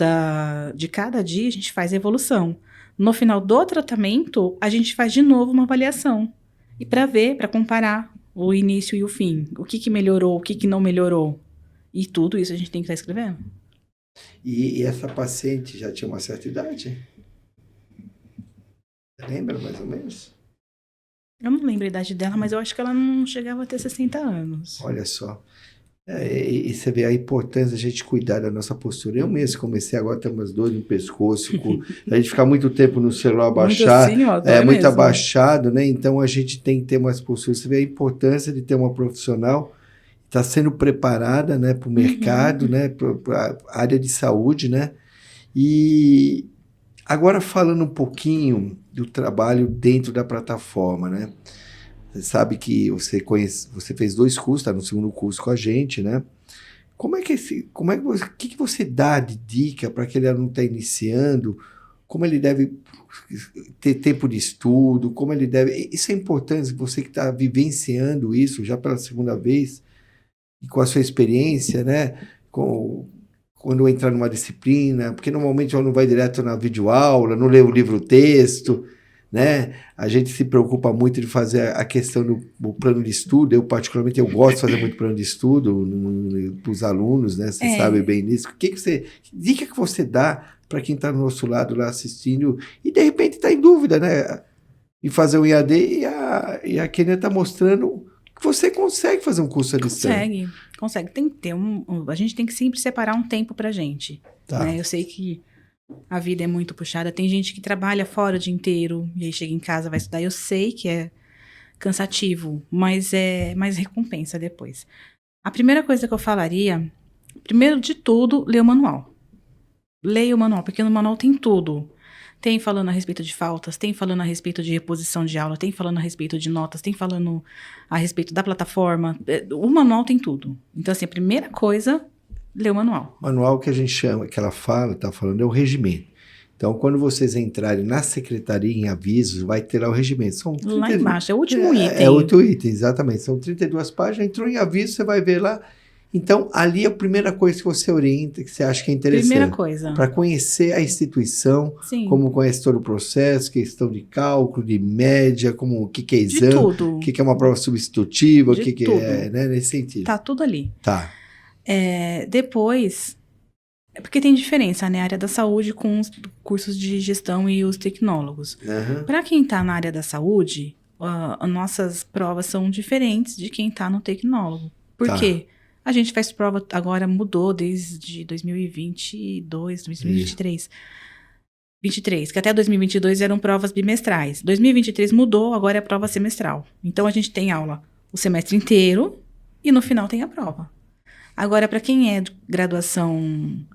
de cada dia, a gente faz a evolução. No final do tratamento, a gente faz de novo uma avaliação. E para ver, para comparar o início e o fim. O que melhorou, o que não melhorou. E tudo isso a gente tem que estar escrevendo. E essa paciente já tinha uma certa idade? Lembra, mais ou menos? Eu não lembro a idade dela, mas eu acho que ela não chegava a ter 60 anos. Olha só. E você vê a importância da gente cuidar da nossa postura. Eu mesmo comecei agora a ter umas dores no pescoço. A gente ficar muito tempo no celular abaixado. Muito abaixado, né? Então a gente tem que ter umas posturas. Você vê a importância de ter uma profissional está sendo preparada, né, para o mercado, né, para a área de saúde, né? E agora falando um pouquinho do trabalho dentro da plataforma, né? Você sabe que você fez 2 cursos, está no 2º curso com a gente, né? O que você dá de dica para aquele aluno que está iniciando? Como ele deve ter tempo de estudo? Como ele deve... Isso é importante, você que está vivenciando isso já pela 2ª vez, e com a sua experiência, né? Quando entrar numa disciplina, porque normalmente o aluno vai direto na videoaula, não lê o livro-texto, né? A gente se preocupa muito de fazer a questão do plano de estudo. Eu, particularmente, gosto de fazer muito plano de estudo para os alunos, né? Você sabe bem disso. Que dica que você dá para quem está do nosso lado lá assistindo e, de repente, está em dúvida, né? Em fazer um EAD e a Kênia está mostrando que você consegue fazer um curso à distância. Consegue. Tem que ter a gente tem que sempre separar um tempo para a gente. Tá. Né? Eu sei que a vida é muito puxada. Tem gente que trabalha fora o dia inteiro e aí chega em casa, vai estudar. Eu sei que é cansativo, mas é mais recompensa depois. A primeira coisa que eu falaria, primeiro de tudo, ler o manual. Leia o manual, porque no manual tem tudo. Tem falando a respeito de faltas, tem falando a respeito de reposição de aula, tem falando a respeito de notas, tem falando a respeito da plataforma. O manual tem tudo. Então, assim, a primeira coisa, ler o manual. O manual que a gente chama, que ela está falando, é o regimento. Então, quando vocês entrarem na secretaria em avisos, vai ter lá o regimento. São 32, lá embaixo, é o último item. É o último item, exatamente. São 32 páginas, entrou em aviso, você vai ver lá. Então, ali é a primeira coisa que você orienta, que você acha que é interessante. Primeira coisa. Para conhecer a instituição, Sim. Como conhece todo o processo, questão de cálculo, de média, o que é exame, de tudo. o que é uma prova substitutiva, o que tudo. é, né, nesse sentido. Tá tudo ali. Tá. Depois, É porque tem diferença, né? A área da saúde com os cursos de gestão e os tecnólogos. Aham. Para quem está na área da saúde, as nossas provas são diferentes de quem está no tecnólogo. Por Tá. quê? A gente faz prova, agora mudou desde 2022, 2023. 23, que até 2022 eram provas bimestrais. 2023 mudou, agora é prova semestral. Então, a gente tem aula o semestre inteiro e no final tem a prova. Agora, para quem é de graduação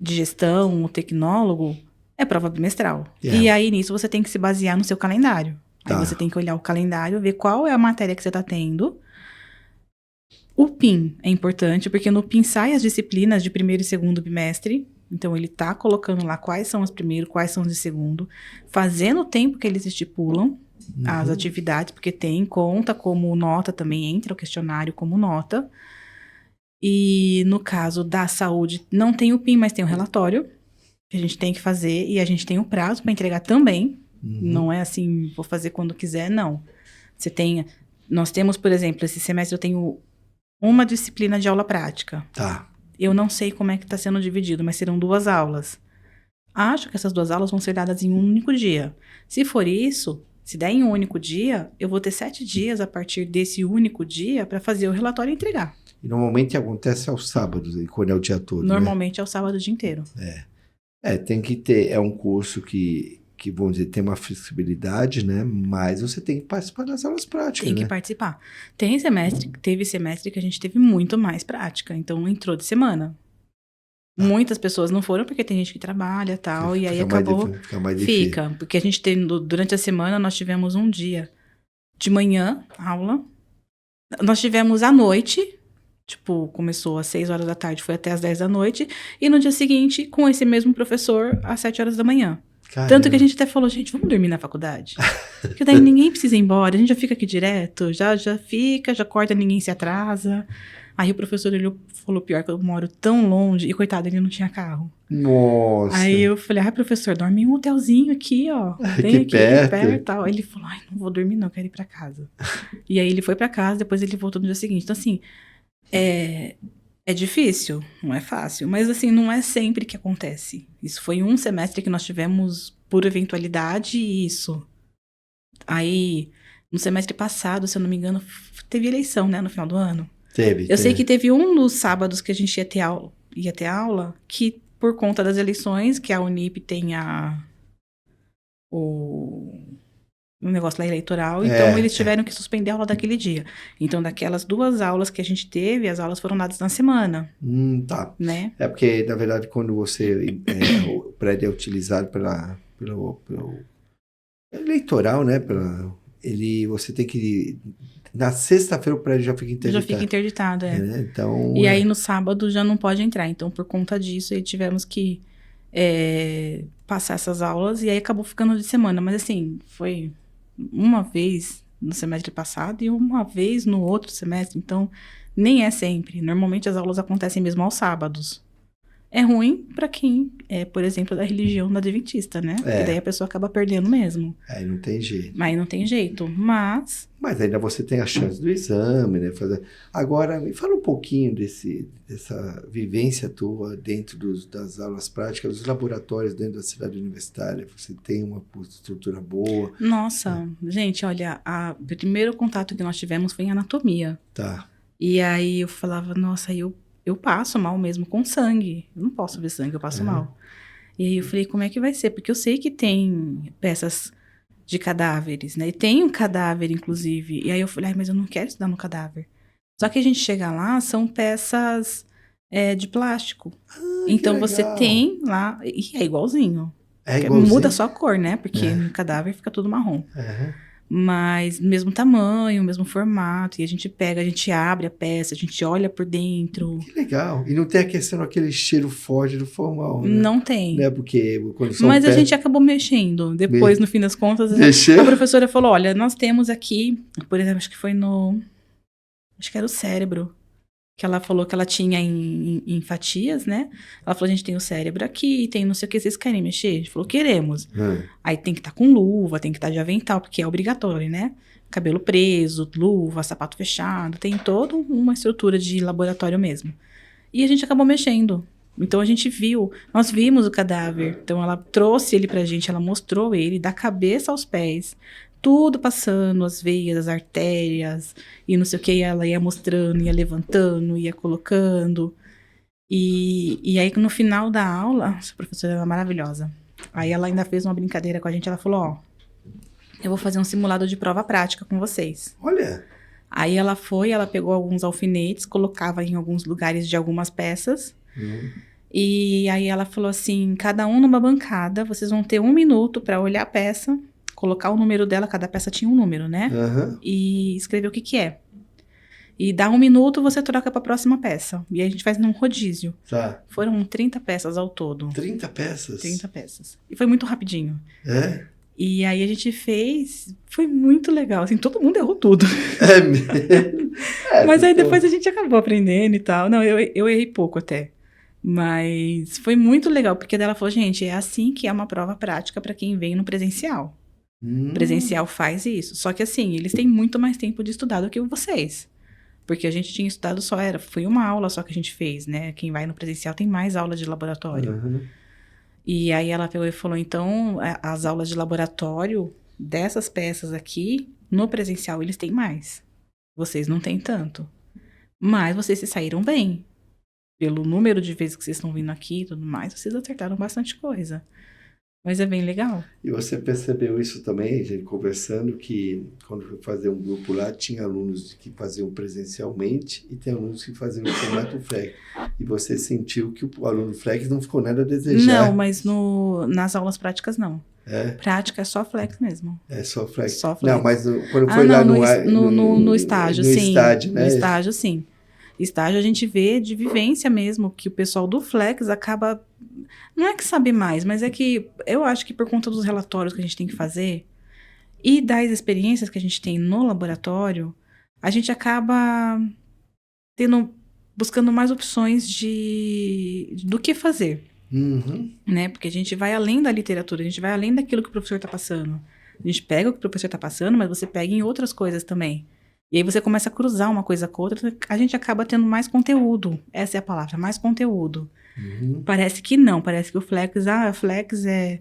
de gestão, o tecnólogo, é prova bimestral. Yeah. E aí, nisso, você tem que se basear no seu calendário. Tá. Aí você tem que olhar o calendário, ver qual é a matéria que você está tendo. O PIN é importante, porque no PIN saem as disciplinas de primeiro e segundo bimestre. Então, ele tá colocando lá quais são os primeiros, quais são os de segundo, fazendo o tempo que eles estipulam, as atividades, porque tem conta como nota, também entra o questionário como nota. E no caso da saúde, não tem o PIN, mas tem o relatório que a gente tem que fazer e a gente tem o prazo para entregar também. Não é assim, vou fazer quando quiser, não. Nós temos, por exemplo, esse semestre eu tenho uma disciplina de aula prática. Tá. Eu não sei como é que está sendo dividido, mas serão 2 aulas. Acho que essas 2 aulas vão ser dadas em um único dia. Se for isso, se der em um único dia, eu vou ter 7 dias a partir desse único dia para fazer o relatório e entregar. E normalmente acontece aos sábados, quando é o dia todo, Normalmente é o sábado o dia inteiro. né? Tem que ter, é um curso que vamos dizer, tem uma flexibilidade, né? Mas você tem que participar das aulas práticas, Tem que né? participar. Teve semestre que a gente teve muito mais prática, então entrou de semana. Muitas pessoas não foram porque tem gente que trabalha e tal, e aí acabou... Fica mais difícil. Fica, porque a gente tem, durante a semana, nós tivemos um dia de manhã, aula. Nós tivemos à noite, tipo, começou às 6 horas da tarde, foi até às 10 da noite. E no dia seguinte, com esse mesmo professor, às 7 horas da manhã. Caramba. Tanto que a gente até falou, gente, vamos dormir na faculdade? Porque daí ninguém precisa ir embora, a gente já fica aqui direto, já fica, já corta, ninguém se atrasa. Aí o professor ele falou, pior que eu moro tão longe, e coitado, ele não tinha carro. Nossa. Aí eu falei, professor, dorme em um hotelzinho aqui, ó. Tem aqui perto. Tal. Aí ele falou, não vou dormir não, quero ir pra casa. E aí ele foi pra casa, depois ele voltou no dia seguinte. Então assim, é difícil, não é fácil, mas assim, não é sempre que acontece. Isso foi um semestre que nós tivemos por eventualidade e isso. Aí, no semestre passado, se eu não me engano, teve eleição, né, no final do ano. Teve. Sei que teve um dos sábados que a gente ia ter aula, que por conta das eleições, que a Unip tem um negócio lá eleitoral, então eles tiveram que suspender a aula daquele dia. Então, daquelas 2 aulas que a gente teve, as aulas foram dadas na semana. Tá. Né? É porque, na verdade, quando você... o prédio é utilizado pelo eleitoral, né? Você tem que... Na sexta-feira o prédio já fica interditado. Já fica interditado, Né? Então, e aí, no sábado, já não pode entrar. Então, por conta disso, aí tivemos que passar essas aulas. E aí, acabou ficando de semana. Mas, assim, foi uma vez no semestre passado e uma vez no outro semestre. Então, nem é sempre. Normalmente, as aulas acontecem mesmo aos sábados. É ruim para quem é, por exemplo, da religião da adventista, né? Porque daí a pessoa acaba perdendo mesmo. Aí não tem jeito. Mas não tem jeito. Mas ainda você tem a chance do exame, né? Agora, me fala um pouquinho dessa vivência tua dentro das aulas práticas, dos laboratórios dentro da cidade universitária. Você tem uma estrutura boa? Nossa, gente, olha, o primeiro contato que nós tivemos foi em anatomia. Tá. E aí eu falava, nossa, eu passo mal mesmo com sangue. Eu não posso ver sangue, eu passo mal. E aí eu falei, como é que vai ser? Porque eu sei que tem peças de cadáveres, né? E tem um cadáver, inclusive. E aí eu falei, mas eu não quero estudar no cadáver. Só que a gente chega lá, são peças de plástico. Então você tem lá, e é igualzinho. Muda só a cor, né? Porque no cadáver fica tudo marrom. Mas mesmo tamanho, mesmo formato, e a gente pega, a gente abre a peça, a gente olha por dentro. Que legal. E não tem a questão daquele cheiro forte do formal, né? Não tem. Né? Porque quando Mas a gente acabou mexendo. Depois, no fim das contas, a professora falou, olha, nós temos aqui, por exemplo, acho que foi acho que era o cérebro. Que ela falou que ela tinha em fatias, né? Ela falou, a gente tem o cérebro aqui, tem não sei o que, vocês querem mexer? A gente falou, queremos. Aí tem que estar com luva, tem que estar de avental, porque é obrigatório, né? Cabelo preso, luva, sapato fechado, tem toda uma estrutura de laboratório mesmo. E a gente acabou mexendo. Então a gente viu, nós vimos o cadáver. Então ela trouxe ele pra gente, ela mostrou ele da cabeça aos pés, tudo passando, as veias, as artérias, e não sei o que, ela ia mostrando, ia levantando, ia colocando. E aí no final da aula, essa professora era maravilhosa. Aí ela ainda fez uma brincadeira com a gente, ela falou, ó, eu vou fazer um simulado de prova prática com vocês. Olha. Aí ela pegou alguns alfinetes, colocava em alguns lugares de algumas peças. E aí ela falou assim, cada um numa bancada, vocês vão ter 1 minuto para olhar a peça, colocar o número dela, cada peça tinha um número, né? E escrever o que que é. E dá 1 minuto, você troca para a próxima peça. E aí a gente faz num rodízio. Tá. Foram 30 peças ao todo. 30 peças? 30 peças. E foi muito rapidinho. É? E aí a gente fez, foi muito legal, assim, todo mundo errou tudo. É mesmo? Mas aí depois a gente acabou aprendendo e tal. Não, eu errei pouco até. Mas foi muito legal, porque daí ela falou, gente, é assim que é uma prova prática para quem vem no presencial. Presencial faz isso. Só que assim, eles têm muito mais tempo de estudar do que vocês. Porque a gente tinha estudado foi uma aula só que a gente fez, né? Quem vai no presencial tem mais aula de laboratório. E aí ela pegou e falou, então, as aulas de laboratório dessas peças aqui, no presencial eles têm mais. Vocês não têm tanto. Mas vocês se saíram bem. Pelo número de vezes que vocês estão vindo aqui e tudo mais, vocês acertaram bastante coisa. Mas é bem legal. E você percebeu isso também, gente, conversando, que quando foi fazer um grupo lá, tinha alunos que faziam presencialmente e tem alunos que faziam no formato Flex. E você sentiu que o aluno Flex não ficou nada a desejar? Não, mas nas aulas práticas não. É? Prática é só Flex mesmo. É só Flex? Só Flex. Não, mas quando foi lá no estágio, no sim. Estágio, né? No estágio, sim. Estágio a gente vê de vivência mesmo, que o pessoal do Flex acaba... Não é que sabe mais, mas é que eu acho que por conta dos relatórios que a gente tem que fazer e das experiências que a gente tem no laboratório, a gente acaba buscando mais opções do que fazer. Né? Porque a gente vai além da literatura, a gente vai além daquilo que o professor está passando. A gente pega o que o professor está passando, mas você pega em outras coisas também. E aí você começa a cruzar uma coisa com outra, a gente acaba tendo mais conteúdo. Essa é a palavra, mais conteúdo. Parece que não, parece que o Flex, Flex é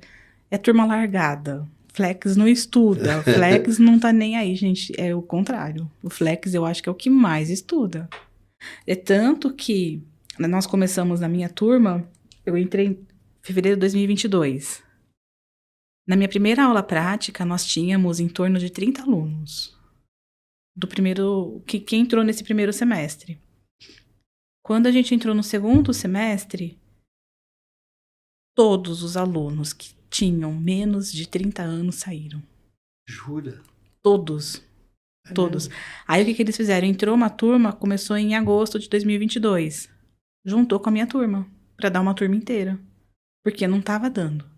turma largada. Flex não estuda, Flex não tá nem aí, gente. É o contrário. O Flex eu acho que é o que mais estuda. É tanto que nós começamos na minha turma, eu entrei em fevereiro de 2022. Na minha primeira aula prática, nós tínhamos em torno de 30 alunos. Que entrou nesse primeiro semestre. Quando a gente entrou no segundo semestre, todos os alunos que tinham menos de 30 anos saíram. Jura? Todos. Todos. Aí o que eles fizeram? Entrou uma turma, começou em agosto de 2022. Juntou com a minha turma, para dar uma turma inteira. Porque não estava dando.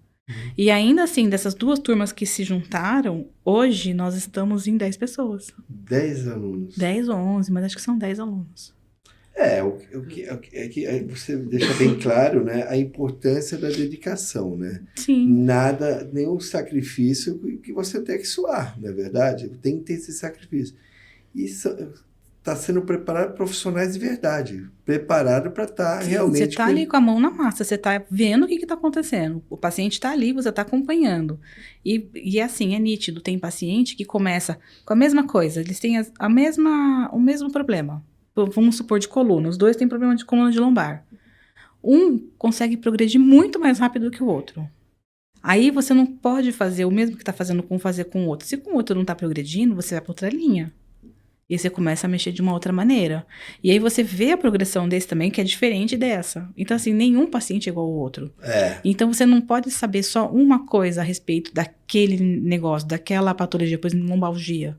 E ainda assim, dessas 2 turmas que se juntaram, hoje nós estamos em 10 pessoas. 10 alunos. 10 ou 11, mas acho que são 10 alunos. É que você deixa bem claro, né, a importância da dedicação, né? Sim. Nenhum sacrifício que você tem que suar, não é verdade? Tem que ter esse sacrifício. Isso está sendo preparado profissionais de verdade, preparado para estar realmente... Você está ali com a mão na massa, você está vendo o que está acontecendo. O paciente está ali, você está acompanhando. E assim, é nítido, tem paciente que começa com a mesma coisa, eles têm o mesmo problema. Vamos supor, de coluna. Os 2 têm problema de coluna de lombar. Um consegue progredir muito mais rápido que o outro. Aí você não pode fazer o mesmo que está fazendo fazer com o outro. Se com o outro não está progredindo, você vai para outra linha. E você começa a mexer de uma outra maneira. E aí você vê a progressão desse também, que é diferente dessa. Então, assim, nenhum paciente é igual ao outro. Então, você não pode saber só uma coisa a respeito daquele negócio, daquela patologia, por exemplo, lombalgia.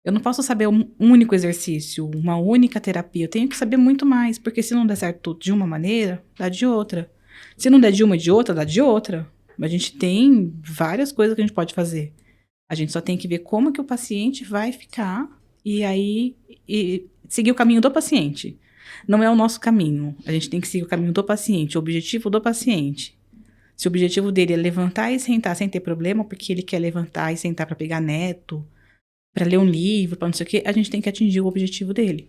Eu não posso saber um único exercício, uma única terapia. Eu tenho que saber muito mais, porque se não der certo de uma maneira, dá de outra. Se não der de uma e de outra, dá de outra. A gente tem várias coisas que a gente pode fazer. A gente só tem que ver como que o paciente vai ficar e aí seguir o caminho do paciente. Não é o nosso caminho. A gente tem que seguir o caminho do paciente, o objetivo do paciente. Se o objetivo dele é levantar e sentar sem ter problema, porque ele quer levantar e sentar para pegar neto, para ler um livro, para não sei o quê, a gente tem que atingir o objetivo dele.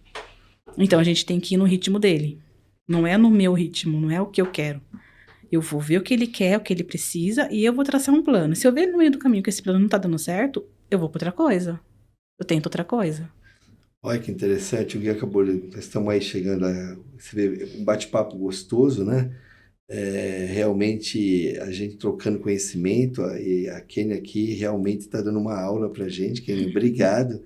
Então, a gente tem que ir no ritmo dele. Não é no meu ritmo, não é o que eu quero. Eu vou ver o que ele quer, o que ele precisa, e eu vou traçar um plano. Se eu ver no meio do caminho que esse plano não tá dando certo, eu vou pra outra coisa. Eu tento outra coisa. Olha que interessante, o Gui acabou, nós estamos aí chegando a, você vê, um bate-papo gostoso, né? Realmente a gente trocando conhecimento, e a Kênia aqui realmente está dando uma aula para a gente. Kênia, obrigado,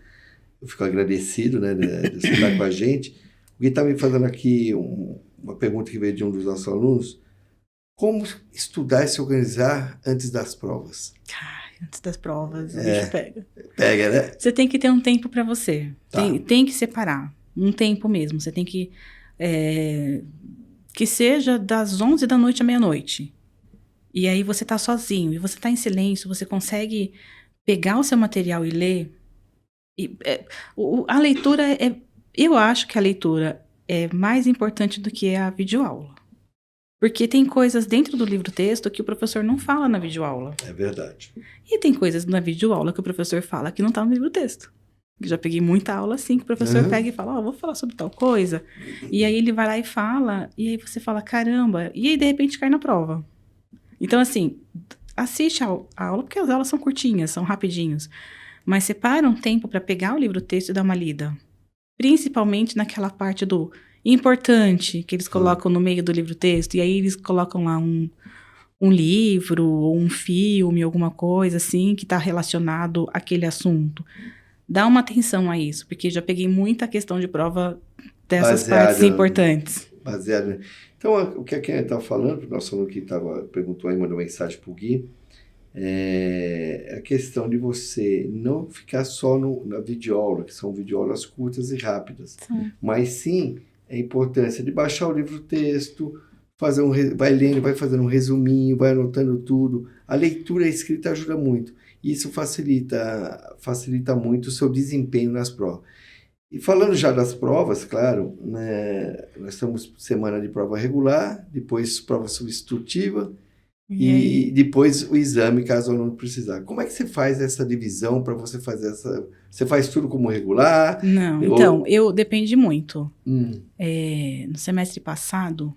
eu fico agradecido, né, de você estar com a gente. O Gui está me fazendo aqui uma pergunta que veio de um dos nossos alunos: como estudar e se organizar antes das provas? Ai, antes das provas, o bicho pega. Pega, né? Você tem que ter um tempo para você. Tá. Tem que separar. Um tempo mesmo. Você tem que... que seja das 11 da noite à meia-noite. E aí você tá sozinho, e você tá em silêncio, você consegue pegar o seu material e ler. A leitura eu acho que a leitura é mais importante do que a videoaula. Porque tem coisas dentro do livro-texto que o professor não fala na videoaula. É verdade. E tem coisas na videoaula que o professor fala que não tá no livro-texto. Já peguei muita aula assim, que o professor pega e fala, vou falar sobre tal coisa. E aí ele vai lá e fala, e aí você fala, caramba. E aí, de repente, cai na prova. Então, assim, assiste a aula, porque as aulas são curtinhas, são rapidinhos. Mas separa um tempo para pegar o livro-texto e dar uma lida. Principalmente naquela parte do importante, que eles colocam no meio do livro-texto. E aí eles colocam lá um livro, ou um filme, alguma coisa assim, que está relacionado àquele assunto. Dá uma atenção a isso, porque já peguei muita questão de prova dessas partes importantes. Baseado. Então, o que a Kênia estava falando, o nosso aluno que perguntou aí, mandou mensagem para o Gui, é a questão de você não ficar só na videoaula, que são videoaulas curtas e rápidas, mas sim a importância de baixar o livro-texto, vai lendo, vai fazendo um resuminho, vai anotando tudo. A leitura e a escrita ajuda muito. Isso facilita muito o seu desempenho nas provas. E falando já das provas, claro, né, nós temos semana de prova regular, depois prova substitutiva e depois o exame, caso o aluno precisar. Como é que você faz essa divisão para você fazer essa... Você faz tudo como regular? Não, então, depende muito. No semestre passado...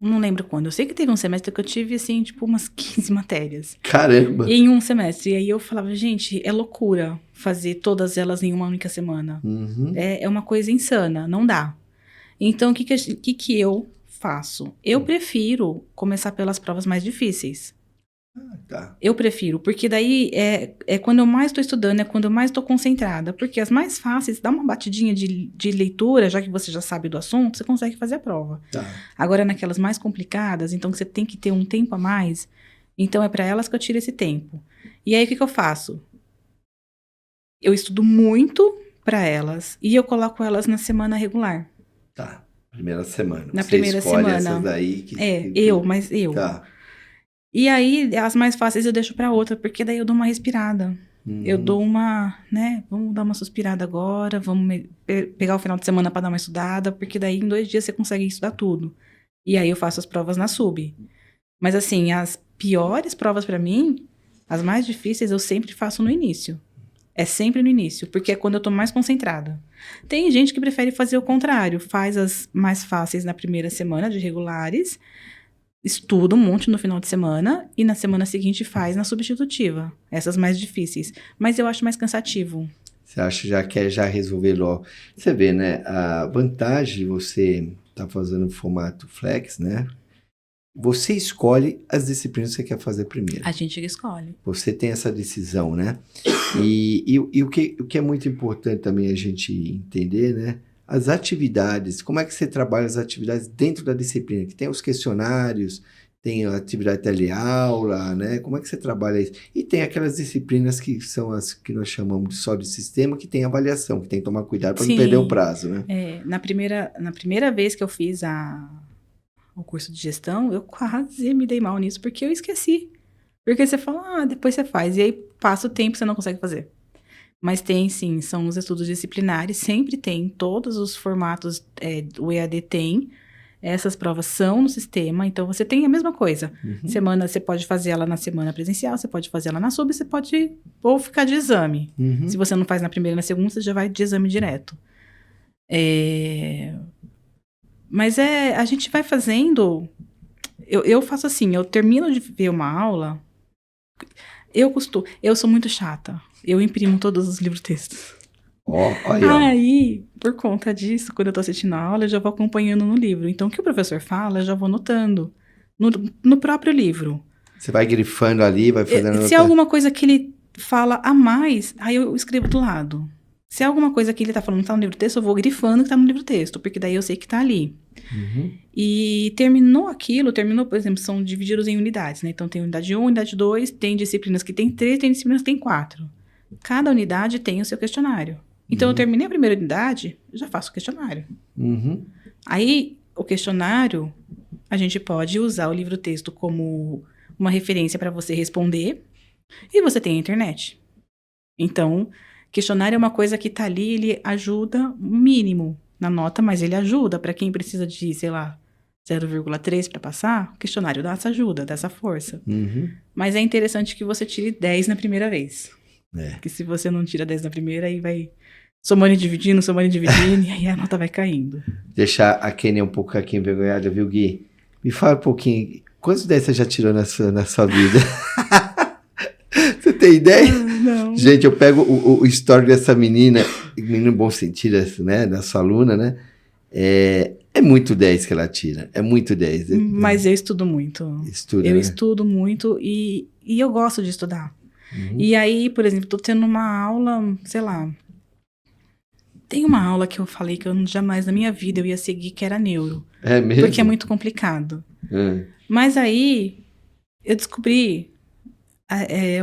Não lembro quando. Eu sei que teve um semestre que eu tive, assim, tipo, umas 15 matérias. Caramba! Em um semestre. E aí eu falava, gente, é loucura fazer todas elas em uma única semana. É uma coisa insana, não dá. Então, o que eu faço? Eu prefiro começar pelas provas mais difíceis. Tá. Eu prefiro, porque daí é quando eu mais estou estudando, é quando eu mais estou concentrada. Porque as mais fáceis, dá uma batidinha de leitura, já que você já sabe do assunto, você consegue fazer a prova. Tá. Agora, naquelas mais complicadas, então você tem que ter um tempo a mais, então é para elas que eu tiro esse tempo. E aí, o que eu faço? Eu estudo muito para elas e eu coloco elas na semana regular. Tá, primeira semana. Na você primeira escolhe semana. Essas daí mas eu. Tá. E aí, as mais fáceis eu deixo para outra, porque daí eu dou uma respirada. Eu dou uma, né, vamos dar uma suspirada agora, vamos pegar o final de semana para dar uma estudada, porque daí em 2 dias você consegue estudar tudo. E aí eu faço as provas na sub. Mas assim, as piores provas para mim, as mais difíceis, eu sempre faço no início. É sempre no início, porque é quando eu tô mais concentrada. Tem gente que prefere fazer o contrário, faz as mais fáceis na primeira semana de regulares, estuda um monte no final de semana e na semana seguinte faz na substitutiva. Essas mais difíceis. Mas eu acho mais cansativo. Você acha que já quer resolver logo. Você vê, né? A vantagem de você estar fazendo formato flex, né? Você escolhe as disciplinas que você quer fazer primeiro. A gente escolhe. Você tem essa decisão, né? E o que é muito importante também a gente entender, né? As atividades, como é que você trabalha as atividades dentro da disciplina? Que tem os questionários, tem a atividade teleaula, né? Como é que você trabalha isso? E tem aquelas disciplinas que são as que nós chamamos só de sistema, que tem avaliação, que tem que tomar cuidado para não perder o prazo, né? Na primeira vez que eu fiz o curso de gestão, eu quase me dei mal nisso, porque eu esqueci. Porque você fala, depois você faz, e aí passa o tempo e você não consegue fazer. Mas tem, sim, são os estudos disciplinares, sempre tem, todos os formatos, o EAD tem, essas provas são no sistema, então você tem a mesma coisa. Semana, você pode fazer ela na semana presencial, você pode fazer ela na sub, você pode ou ficar de exame. Se você não faz na primeira e na segunda, você já vai de exame direto. Mas a gente vai fazendo... Eu faço assim, eu termino de ver uma aula, eu sou muito chata, eu imprimo todos os livros-textos. Aí, ó. Aí, por conta disso, quando eu tô assistindo a aula, eu já vou acompanhando no livro. Então, o que o professor fala, eu já vou anotando no próprio livro. Você vai grifando ali, vai fazendo... Se é alguma coisa que ele fala a mais, aí eu escrevo do lado. Se é alguma coisa que ele tá falando que tá no livro-texto, eu vou grifando que tá no livro-texto, porque daí eu sei que tá ali. Uhum. E terminou, por exemplo, são divididos em unidades, né? Então, tem unidade 1, unidade 2, tem disciplinas que tem 3, tem disciplinas que tem 4. Cada unidade tem o seu questionário. Então, eu terminei a primeira unidade, já faço o questionário. Uhum. Aí, o questionário, a gente pode usar o livro-texto como uma referência para você responder, e você tem a internet. Então, questionário é uma coisa que tá ali, ele ajuda o mínimo na nota, mas ele ajuda para quem precisa de, sei lá, 0,3 para passar, o questionário dá essa ajuda, dá essa força. Uhum. Mas é interessante que você tire 10 na primeira vez. É. Porque se você não tira 10 na primeira, aí vai somando e dividindo, e aí a nota vai caindo. Deixar a Kênia um pouco aqui envergonhada, viu, Gui? Me fala um pouquinho, quantos 10 você já tirou na sua vida? Você tem ideia? Não. Gente, eu pego o histórico dessa menina no bom sentido, né, da sua aluna, né? É muito 10 que ela tira, é muito 10. Mas eu estudo muito. Estuda, eu né? estudo muito e eu gosto de estudar. Uhum. E aí, por exemplo, tô tendo uma aula, sei lá. Tem uma aula que eu falei que eu jamais na minha vida eu ia seguir, que era neuro. É mesmo? Porque é muito complicado. Mas aí, eu descobri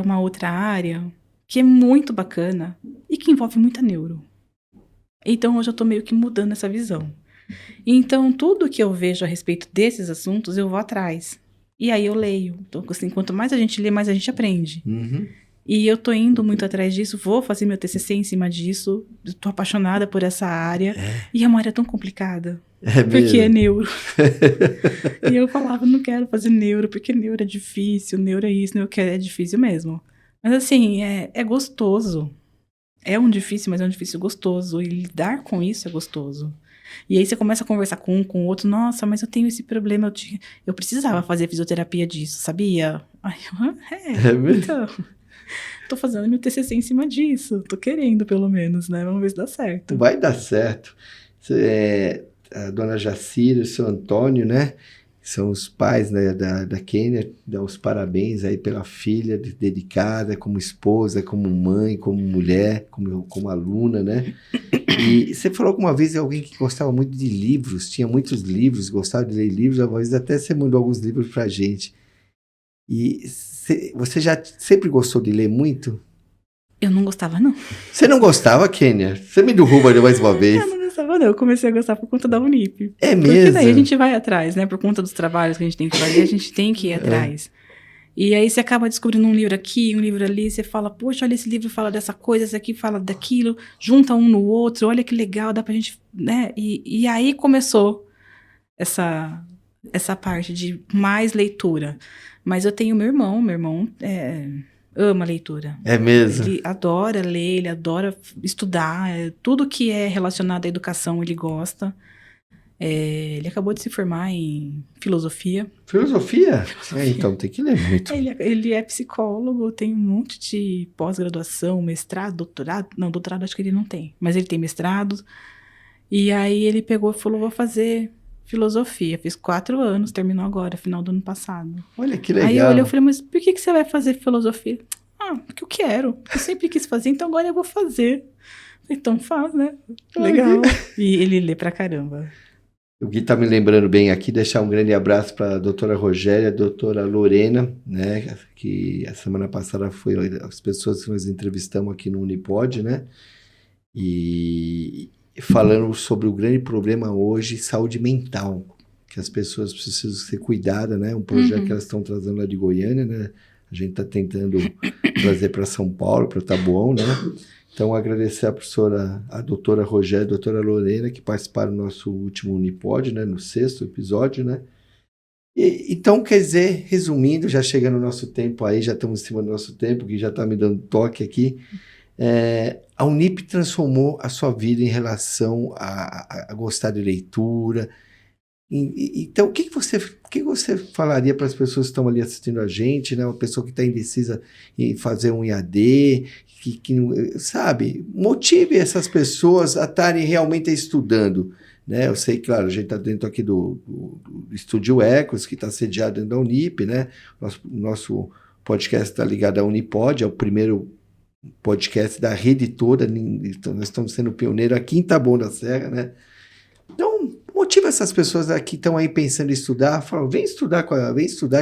uma outra área que é muito bacana e que envolve muita neuro. Então, hoje eu tô meio que mudando essa visão. Então, tudo que eu vejo a respeito desses assuntos, eu vou atrás. E aí eu leio. Então, assim, quanto mais a gente lê, mais a gente aprende. Uhum. E eu tô indo muito atrás disso, vou fazer meu TCC em cima disso, tô apaixonada por essa área. E é uma área tão complicada. Porque é neuro. E eu falava, não quero fazer neuro, porque neuro é difícil, neuro é isso, neuro é difícil mesmo. Mas assim, é gostoso. É um difícil, mas é um difícil gostoso. E lidar com isso é gostoso. E aí você começa a conversar com um, com o outro. Nossa, mas eu tenho esse problema. Eu precisava fazer fisioterapia disso, sabia? Ai, mesmo? Então, tô fazendo meu TCC em cima disso. Tô querendo, pelo menos, né? Vamos ver se dá certo. Vai dar certo. A dona Jacira e o seu Antônio, né? São os pais, né, da Kênia, dão os parabéns aí pela filha dedicada, como esposa, como mãe, como mulher, como aluna, né? E você falou que uma vez alguém que gostava muito de livros, tinha muitos livros, gostava de ler livros, às vezes até você mandou alguns livros pra gente. E você já sempre gostou de ler muito? Eu não gostava, não. Você não gostava, Kênia? Você me derruba de mais uma vez. Eu não gostava, não. Eu comecei a gostar por conta da Unip. É mesmo? Porque daí a gente vai atrás, né? Por conta dos trabalhos que a gente tem que fazer, a gente tem que ir atrás. E aí você acaba descobrindo um livro aqui, um livro ali, você fala, poxa, olha, esse livro fala dessa coisa, esse aqui fala daquilo, junta um no outro, olha que legal, dá pra gente, né? E aí começou essa parte de mais leitura. Mas eu tenho meu irmão ama leitura. É mesmo? Ele adora ler, ele adora estudar, tudo que é relacionado à educação ele gosta. Ele acabou de se formar em filosofia. Filosofia? Então tem que ler muito. Ele é psicólogo, tem um monte de pós-graduação, mestrado, doutorado. Não, doutorado acho que ele não tem, mas ele tem mestrado. E aí ele pegou e falou, vou fazer filosofia. Fiz 4 anos, terminou agora, final do ano passado. Olha que legal. Aí eu olhei e falei, mas por que você vai fazer filosofia? Porque eu quero. Eu sempre quis fazer, então agora eu vou fazer. Então faz, né? Legal. E ele lê pra caramba. O Gui tá me lembrando bem aqui, deixar um grande abraço para a doutora Rogéria, a doutora Lorena, né, que a semana passada foi as pessoas que nós entrevistamos aqui no Unipod, né, e falando sobre o grande problema hoje, saúde mental, que as pessoas precisam ser cuidadas, né, um projeto que elas estão trazendo lá de Goiânia, né, a gente está tentando trazer para São Paulo, para Taboão, né. Então, agradecer a doutora Rogéria e a doutora Lorena, que participaram do nosso último Unipod, né, no 6º episódio, né? Então, quer dizer, resumindo, já chega no nosso tempo aí, já estamos em cima do nosso tempo, que já está me dando toque aqui, a Unip transformou a sua vida em relação a gostar de leitura, Então, o que você falaria para as pessoas que estão ali assistindo a gente, né? Uma pessoa que está indecisa em fazer um EAD, sabe? Motive essas pessoas a estarem realmente estudando, né? Eu sei, claro, a gente está dentro aqui do Estúdio Ecos, que está sediado dentro da Unip, né? Nosso podcast está ligado à Unipod, é o primeiro podcast da rede toda, então nós estamos sendo pioneiro aqui em Taboão da Serra, né? Então, motiva essas pessoas que estão aí pensando em estudar, fala, vem estudar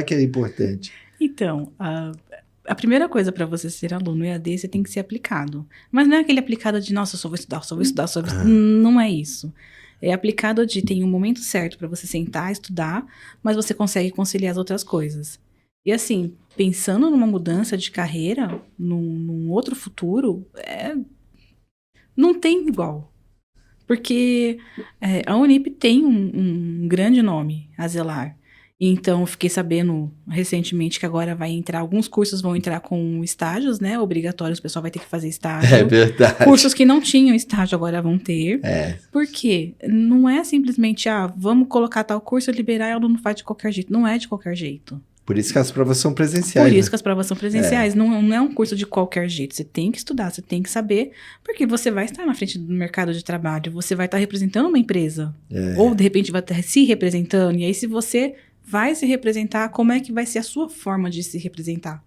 que é importante. Então, a primeira coisa para você ser aluno EAD, você tem que ser aplicado. Mas não é aquele aplicado de, nossa, eu só vou estudar, só vou estudar, só vou estudar. Não é isso. É aplicado de tem um momento certo para você sentar, estudar, mas você consegue conciliar as outras coisas. E assim, pensando numa mudança de carreira, num outro futuro, não tem igual. Porque a Unip tem um grande nome a zelar. Então, fiquei sabendo recentemente que agora alguns cursos vão entrar com estágios, né? Obrigatórios, o pessoal vai ter que fazer estágio. É verdade. Cursos que não tinham estágio agora vão ter. Por quê? Não é simplesmente, vamos colocar tal curso, liberar, e o aluno faz de qualquer jeito. Não é de qualquer jeito. Por isso que as provas são presenciais. Por isso que as provas são presenciais. Não é um curso de qualquer jeito. Você tem que estudar, você tem que saber, porque você vai estar na frente do mercado de trabalho, você vai estar representando uma empresa. Ou, de repente, vai estar se representando. E aí, se você vai se representar, como é que vai ser a sua forma de se representar?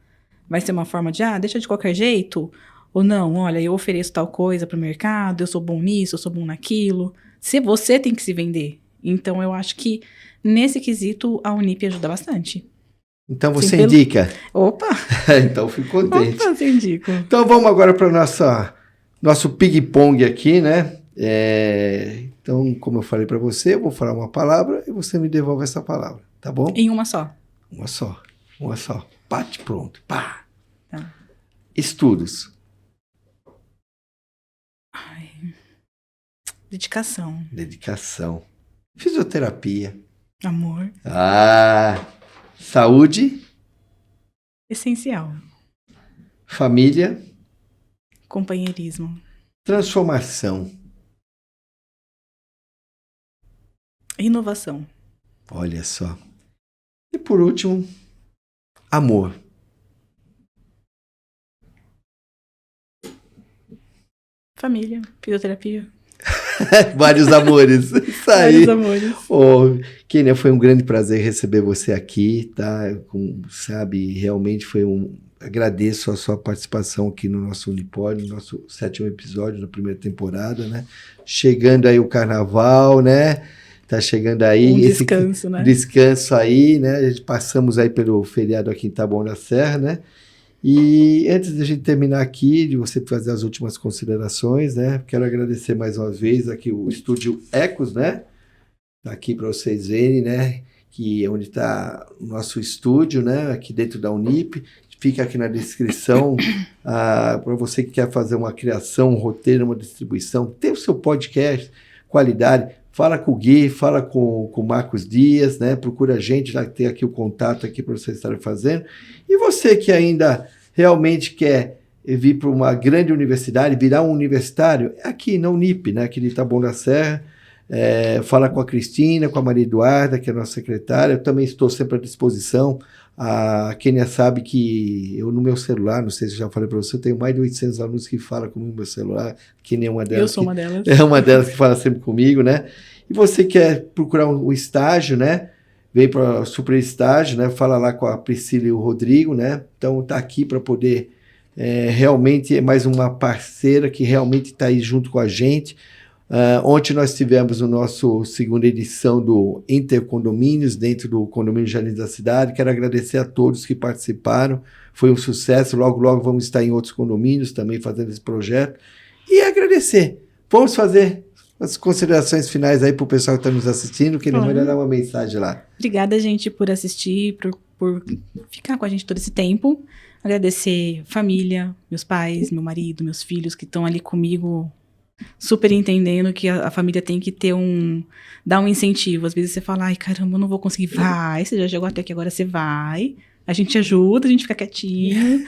Vai ser uma forma de, deixa de qualquer jeito? Ou não, olha, eu ofereço tal coisa para o mercado, eu sou bom nisso, eu sou bom naquilo. Você tem que se vender. Então, eu acho que, nesse quesito, a Unip ajuda bastante. Então você indica? Opa! Então fico contente. Opa, você indica. Então vamos agora para o nosso ping-pong aqui, né? Então, como eu falei para você, eu vou falar uma palavra e você me devolve essa palavra, tá bom? Em uma só. Uma só. Bate, pronto. Pá. Tá. Estudos. Dedicação. Fisioterapia. Amor. Saúde. Essencial. Família. Companheirismo. Transformação. Inovação. Olha só. E por último, amor. Família. Fisioterapia. Vários amores. Isso aí. Vários amores. Kênia, foi um grande prazer receber você aqui, tá? Sabe, realmente agradeço a sua participação aqui no nosso Unipod, no nosso 7º episódio da primeira temporada, né? Chegando aí o carnaval, né? Tá chegando aí. Descanso, né? Descanso aí, né? A gente passamos aí pelo feriado aqui em Taboão da Serra, né? E antes de a gente terminar aqui, de você fazer as últimas considerações, né? Quero agradecer mais uma vez aqui o Estúdio Ecos, né? Tá aqui para vocês verem, né? Que é onde está o nosso estúdio, né? Aqui dentro da Unip. Fica aqui na descrição para você que quer fazer uma criação, um roteiro, uma distribuição. Tem o seu podcast, qualidade. Fala com o Gui, fala com o Marcos Dias, né? Procura a gente, já tem aqui o contato aqui para vocês estarem fazendo. E você que ainda realmente quer vir para uma grande universidade, virar um universitário, aqui na Unip, né? Aqui de Taboão da Serra. Fala com a Cristina, com a Maria Eduarda, que é a nossa secretária. Eu também estou sempre à disposição. A Kênia sabe que eu, no meu celular, não sei se eu já falei para você, eu tenho mais de 800 alunos que falam comigo no meu celular. A Kênia é uma delas. Eu sou uma delas. É uma delas que fala sempre comigo, né? E você quer procurar um estágio, né? Vem para super estágio, né? Fala lá com a Priscila e o Rodrigo, né? Então tá aqui para poder realmente é mais uma parceira que realmente está aí junto com a gente. Ontem nós tivemos o nosso segunda edição do Intercondomínios, dentro do Condomínio Jardins da Cidade. Quero agradecer a todos que participaram. Foi um sucesso. Logo, logo vamos estar em outros condomínios também fazendo esse projeto. E agradecer. Vamos fazer as considerações finais aí para o pessoal que está nos assistindo, que ele vai dar uma mensagem lá. Obrigada, gente, por assistir, por ficar com a gente todo esse tempo. Agradecer família, meus pais, meu marido, meus filhos que estão ali comigo, super entendendo que a família tem que ter dar um incentivo. Às vezes você fala, ai, caramba, eu não vou conseguir. Vai, você já chegou até aqui, agora você vai. A gente ajuda, a gente fica quietinho.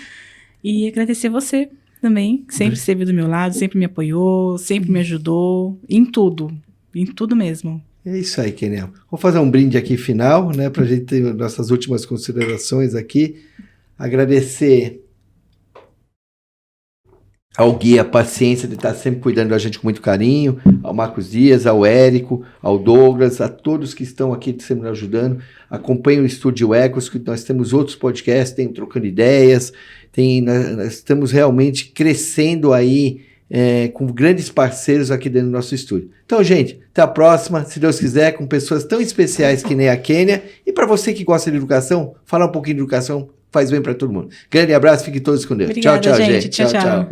E agradecer você também, que sempre esteve do meu lado, sempre me apoiou, sempre me ajudou, em tudo mesmo. É isso aí, Kênia. Vou fazer um brinde aqui final, né, para a gente ter nossas últimas considerações aqui. Agradecer ao Gui a paciência de estar sempre cuidando da gente com muito carinho, ao Marcos Dias, ao Érico, ao Douglas, a todos que estão aqui sempre nos ajudando. Acompanhem o Estúdio Ecos, que nós temos outros podcasts, tem Trocando Ideias, nós estamos realmente crescendo aí com grandes parceiros aqui dentro do nosso estúdio. Então, gente, até a próxima, se Deus quiser, com pessoas tão especiais que nem a Kênia. E para você que gosta de educação, falar um pouquinho de educação faz bem para todo mundo. Grande abraço, fiquem todos com Deus. Obrigada, tchau, gente. Tchau, tchau.